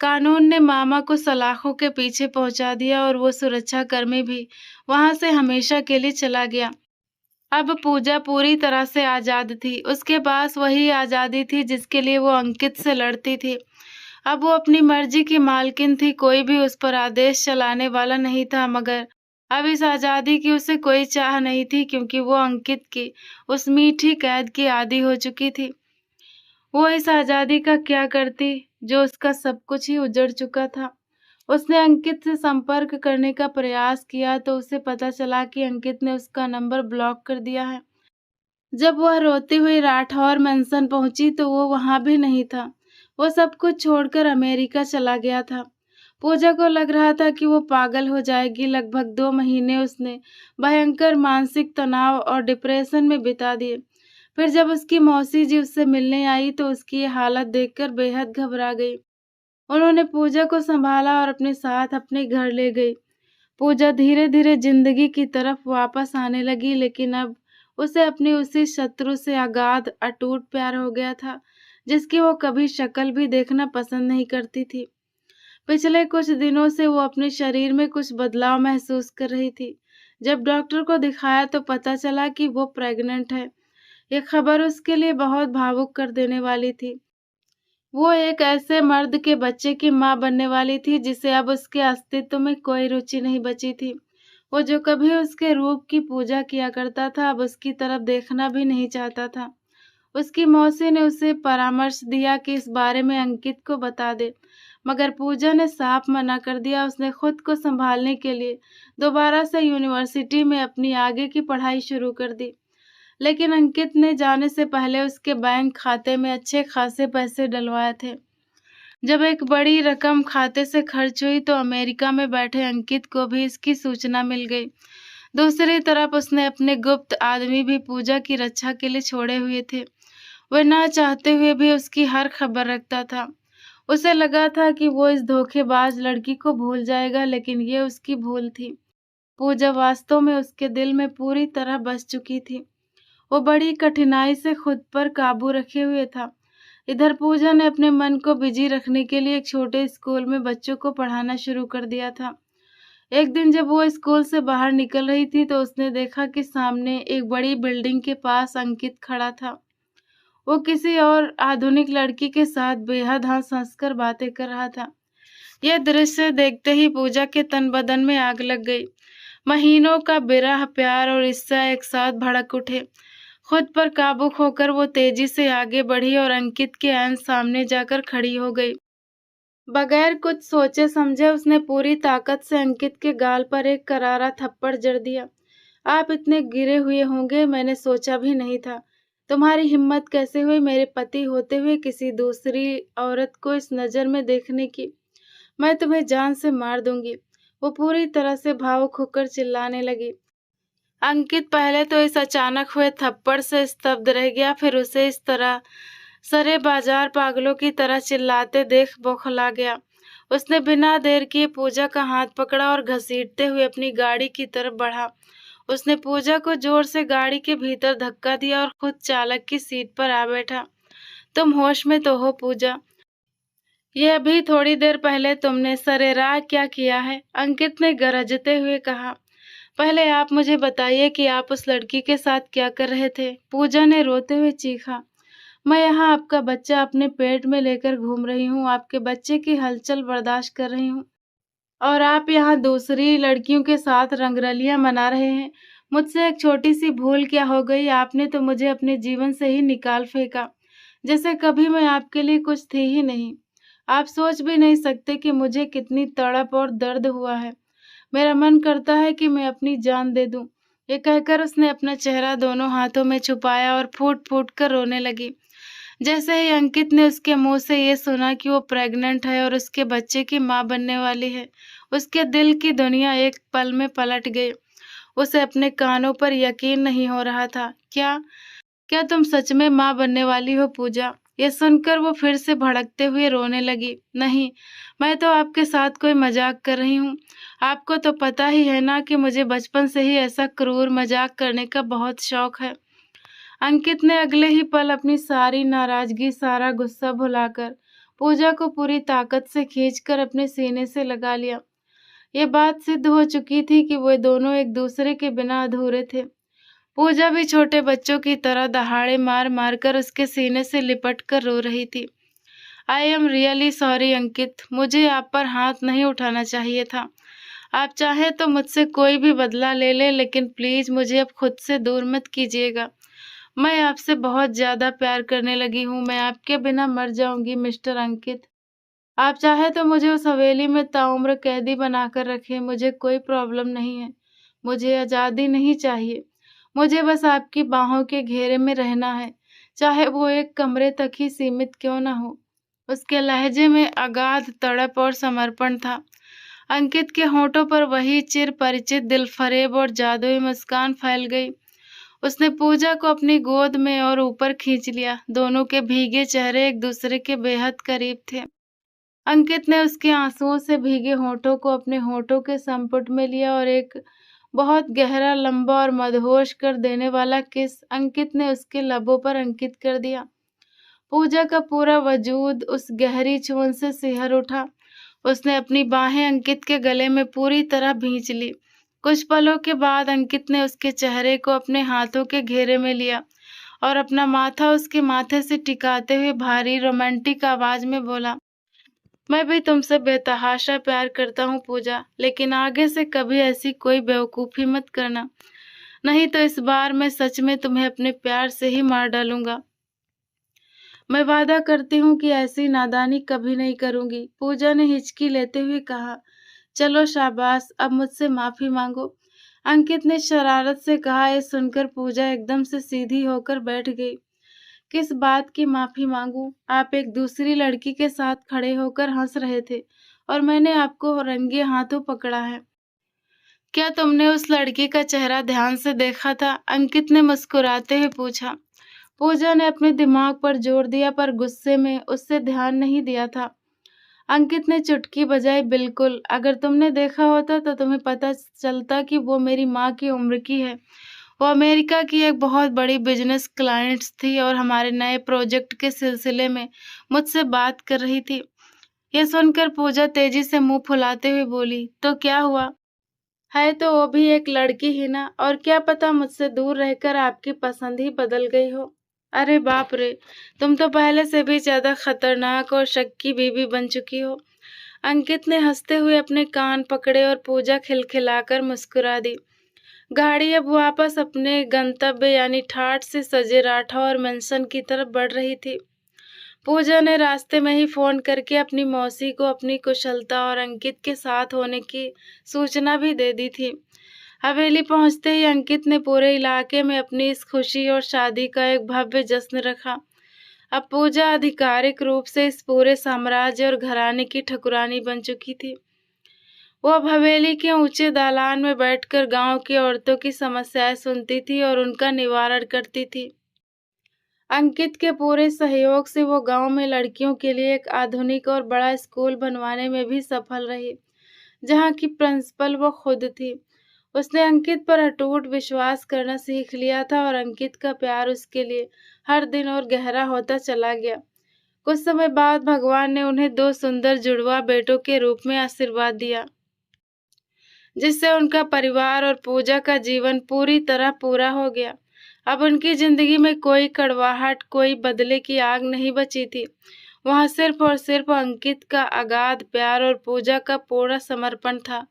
कानून ने मामा को सलाखों के पीछे पहुंचा दिया और वो सुरक्षा कर्मी भी वहां से हमेशा के लिए चला गया। अब पूजा पूरी तरह से आजाद थी। उसके पास वही आजादी थी जिसके लिए वो अंकित से लड़ती थी। अब वो अपनी मर्जी की मालकिन थी। कोई भी उस पर आदेश चलाने वाला नहीं था। मगर अब इस आजादी की उसे कोई चाह नहीं थी, क्योंकि वो अंकित की उस मीठी कैद की आदी हो चुकी थी। वो इस आजादी का क्या करती जो उसका सब कुछ ही उजड़ चुका था। उसने अंकित से संपर्क करने का प्रयास किया तो उसे पता चला कि अंकित ने उसका नंबर ब्लॉक कर दिया है। जब वह रोती हुई राठौर मैंसन पहुंची तो वो वहां भी नहीं था। वो सब कुछ छोड़कर अमेरिका चला गया था। पूजा को लग रहा था कि वो पागल हो जाएगी। लगभग 2 महीने उसने भयंकर मानसिक तनाव और डिप्रेशन में बिता दिए। फिर जब उसकी मौसी जी उससे मिलने आई तो उसकी ये हालत देखकर बेहद घबरा गई। उन्होंने पूजा को संभाला और अपने साथ अपने घर ले गई। पूजा धीरे धीरे जिंदगी की तरफ वापस आने लगी, लेकिन अब उसे अपनी उसी शत्रु से अगाध अटूट प्यार हो गया था, जिसकी वो कभी शक्ल भी देखना पसंद नहीं करती थी। पिछले कुछ दिनों से वो अपने शरीर में कुछ बदलाव महसूस कर रही थी। जब डॉक्टर को दिखाया तो पता चला कि वो प्रेग्नेंट है। ये खबर उसके लिए बहुत भावुक कर देने वाली थी। वो एक ऐसे मर्द के बच्चे की माँ बनने वाली थी जिसे अब उसके अस्तित्व में कोई रुचि नहीं बची थी। वो जो कभी उसके रूप की पूजा किया करता था, अब उसकी तरफ देखना भी नहीं चाहता था। उसकी मौसी ने उसे परामर्श दिया कि इस बारे में अंकित को बता दे, मगर पूजा ने साफ मना कर दिया। उसने खुद को संभालने के लिए दोबारा से यूनिवर्सिटी में अपनी आगे की पढ़ाई शुरू कर दी। लेकिन अंकित ने जाने से पहले उसके बैंक खाते में अच्छे खासे पैसे डलवाए थे। जब एक बड़ी रकम खाते से खर्च हुई तो अमेरिका में बैठे अंकित को भी इसकी सूचना मिल गई। दूसरी तरफ उसने अपने गुप्त आदमी भी पूजा की रक्षा के लिए छोड़े हुए थे। वह ना चाहते हुए भी उसकी हर खबर रखता था। उसे लगा था कि वो इस धोखेबाज लड़की को भूल जाएगा, लेकिन ये उसकी भूल थी। पूजा वास्तव में उसके दिल में पूरी तरह बस चुकी थी। वो बड़ी कठिनाई से खुद पर काबू रखे हुए था। इधर पूजा ने अपने मन को बिजी रखने के लिए एक छोटे स्कूल में बच्चों को पढ़ाना शुरू कर दिया था। एक दिन जब वो स्कूल से बाहर निकल रही थी तो उसने देखा कि सामने एक बड़ी बिल्डिंग के पास अंकित खड़ा था। वो किसी और आधुनिक लड़की के साथ बेहद हंस हंसकर बातें कर रहा था। यह दृश्य देखते ही पूजा के तन बदन में आग लग गई। महीनों का विरह, प्यार और ईर्ष्या एक साथ भड़क उठे। खुद पर काबू खोकर वो तेजी से आगे बढ़ी और अंकित के ऐन सामने जाकर खड़ी हो गई। बगैर कुछ सोचे समझे उसने पूरी ताकत से अंकित के गाल पर एक करारा थप्पड़ जड़ दिया। आप इतने गिरे हुए होंगे, मैंने सोचा भी नहीं था। तुम्हारी हिम्मत कैसे हुई मेरे पति होते हुए किसी दूसरी औरत को इस नजर में देखने की? मैं तुम्हें जान से मार दूंगी। वो पूरी तरह से भावुक होकर चिल्लाने लगी। अंकित पहले तो इस अचानक हुए थप्पड़ से स्तब्ध रह गया, फिर उसे इस तरह सरे बाजार पागलों की तरह चिल्लाते देख बौखला गया। उसने बिना देर किए पूजा का हाथ पकड़ा और घसीटते हुए अपनी गाड़ी की तरफ बढ़ा। उसने पूजा को जोर से गाड़ी के भीतर धक्का दिया और खुद चालक की सीट पर आ बैठा। तुम होश में तो हो पूजा? यह अभी थोड़ी देर पहले तुमने सरेराह क्या किया है? अंकित ने गरजते हुए कहा। पहले आप मुझे बताइए कि आप उस लड़की के साथ क्या कर रहे थे? पूजा ने रोते हुए चीखा। मैं यहाँ आपका बच्चा अपने पेट में लेकर घूम रही हूँ, आपके बच्चे की हलचल बर्दाश्त कर रही हूँ, और आप यहाँ दूसरी लड़कियों के साथ रंगरलियां मना रहे हैं। मुझसे एक छोटी सी भूल क्या हो गई? आपने तो मुझे अपने जीवन से ही निकाल फेंका, जैसे कभी मैं आपके लिए कुछ थी ही नहीं। आप सोच भी नहीं सकते कि मुझे कितनी तड़प और दर्द हुआ है। मेरा मन करता है कि मैं अपनी जान दे दूं। ये कहकर उसने अपना चेहरा दोनों हाथों में छुपाया और फूट फूट कर रोने लगी। जैसे ही अंकित ने उसके मुंह से ये सुना कि वो प्रेग्नेंट है और उसके बच्चे की माँ बनने वाली है, उसके दिल की दुनिया एक पल में पलट गई। उसे अपने कानों पर यकीन नहीं हो रहा था। क्या क्या तुम सच में माँ बनने वाली हो पूजा? ये सुनकर वो फिर से भड़कते हुए रोने लगी। नहीं, मैं तो आपके साथ कोई मजाक कर रही हूँ। आपको तो पता ही है ना कि मुझे बचपन से ही ऐसा क्रूर मजाक करने का बहुत शौक है। अंकित ने अगले ही पल अपनी सारी नाराजगी, सारा गुस्सा भुलाकर पूजा को पूरी ताकत से खींचकर अपने सीने से लगा लिया। ये बात सिद्ध हो चुकी थी कि वे दोनों एक दूसरे के बिना अधूरे थे। पूजा भी छोटे बच्चों की तरह दहाड़े मार मार कर उसके सीने से लिपट कर रो रही थी। आई एम रियली सॉरी अंकित, मुझे आप पर हाथ नहीं उठाना चाहिए था। आप चाहे तो मुझसे कोई भी बदला ले ले, लेकिन प्लीज मुझे अब खुद से दूर मत कीजिएगा। मैं आपसे बहुत ज्यादा प्यार करने लगी हूँ। मैं आपके बिना मर जाऊंगी मिस्टर अंकित। आप चाहे तो मुझे उस हवेली में ताउम्र कैदी बनाकर रखें, मुझे कोई प्रॉब्लम नहीं है। मुझे आजादी नहीं चाहिए। मुझे बस आपकी बाहों के घेरे में रहना है, चाहे वो एक कमरे तक ही सीमित क्यों न हो। उसके लहजे में अगाध तड़प और समर्पण था। अंकित के होठों पर वही चिर परिचित दिलफरेब और जादुई मुस्कान फैल गई। उसने पूजा को अपनी गोद में और ऊपर खींच लिया। दोनों के भीगे चेहरे एक दूसरे के बेहद करीब थे। अंकित ने उसके आंसुओं से भीगे होठों को अपने होठों के संपुट में लिया और एक बहुत गहरा, लंबा और मदहोश कर देने वाला किस अंकित ने उसके लबों पर अंकित कर दिया। पूजा का पूरा वजूद उस गहरी चुंबन से सिहर उठा। उसने अपनी बाहें अंकित के गले में पूरी तरह भींच ली। कुछ पलों के बाद अंकित ने उसके चेहरे को अपने हाथों के घेरे में लिया और अपना माथा उसके माथे से टिकाते हुए भारी रोमांटिक आवाज में बोला, मैं भी तुमसे बेतहाशा प्यार करता हूँ पूजा, लेकिन आगे से कभी ऐसी कोई बेवकूफ़ी मत करना, नहीं तो इस बार मैं सच में तुम्हें अपने प्यार से ही मार डालूंगा। मैं वादा करती हूँ कि ऐसी नादानी कभी नहीं करूंगी, पूजा ने हिचकी लेते हुए कहा। चलो शाबाश, अब मुझसे माफी मांगो, अंकित ने शरारत से कहा। ये सुनकर पूजा एकदम से सीधी होकर बैठ गई। किस बात की माफी मांगू? आप एक दूसरी लड़की के साथ खड़े होकर हंस रहे थे और मैंने आपको रंगे हाथों पकड़ा है। क्या तुमने उस लड़की का चेहरा ध्यान से देखा था? अंकित ने मुस्कुराते हुए पूछा। पूजा ने अपने दिमाग पर जोर दिया, पर गुस्से में उससे ध्यान नहीं दिया था। अंकित ने चुटकी बजाई। बिल्कुल, अगर तुमने देखा होता तो तुम्हें पता चलता कि वो मेरी माँ की उम्र की है। वो अमेरिका की एक बहुत बड़ी बिजनेस क्लाइंट्स थी और हमारे नए प्रोजेक्ट के सिलसिले में मुझसे बात कर रही थी। यह सुनकर पूजा तेजी से मुंह फुलाते हुए बोली, तो क्या हुआ? है तो वो भी एक लड़की ही ना, और क्या पता मुझसे दूर रहकर आपकी पसंद ही बदल गई हो। अरे बाप रे, तुम तो पहले से भी ज्यादा खतरनाक और शक की बीवी बन चुकी हो। अंकित ने हंसते हुए अपने कान पकड़े और पूजा खिलखिलाकर मुस्कुरा दी। गाड़ी अब वापस अपने गंतव्य यानी ठाठ से सजे राठा और मेंशन की तरफ बढ़ रही थी। पूजा ने रास्ते में ही फोन करके अपनी मौसी को अपनी कुशलता और अंकित के साथ होने की सूचना भी दे दी थी। हवेली पहुंचते ही अंकित ने पूरे इलाके में अपनी इस खुशी और शादी का एक भव्य जश्न रखा। अब पूजा आधिकारिक रूप से इस पूरे साम्राज्य और घराने की ठकुरानी बन चुकी थी। वो अब हवेली के ऊंचे दालान में बैठकर गांव की औरतों की समस्याएं सुनती थी और उनका निवारण करती थी। अंकित के पूरे सहयोग से वो गांव में लड़कियों के लिए एक आधुनिक और बड़ा स्कूल बनवाने में भी सफल रही, जहां की प्रिंसिपल वो खुद थी। उसने अंकित पर अटूट विश्वास करना सीख लिया था और अंकित का प्यार उसके लिए हर दिन और गहरा होता चला गया। कुछ समय बाद भगवान ने उन्हें 2 सुंदर जुड़वा बेटों के रूप में आशीर्वाद दिया, जिससे उनका परिवार और पूजा का जीवन पूरी तरह पूरा हो गया। अब उनकी जिंदगी में कोई कड़वाहट, कोई बदले की आग नहीं बची थी। वहां सिर्फ और सिर्फ अंकित का अगाध प्यार और पूजा का पूरा समर्पण था।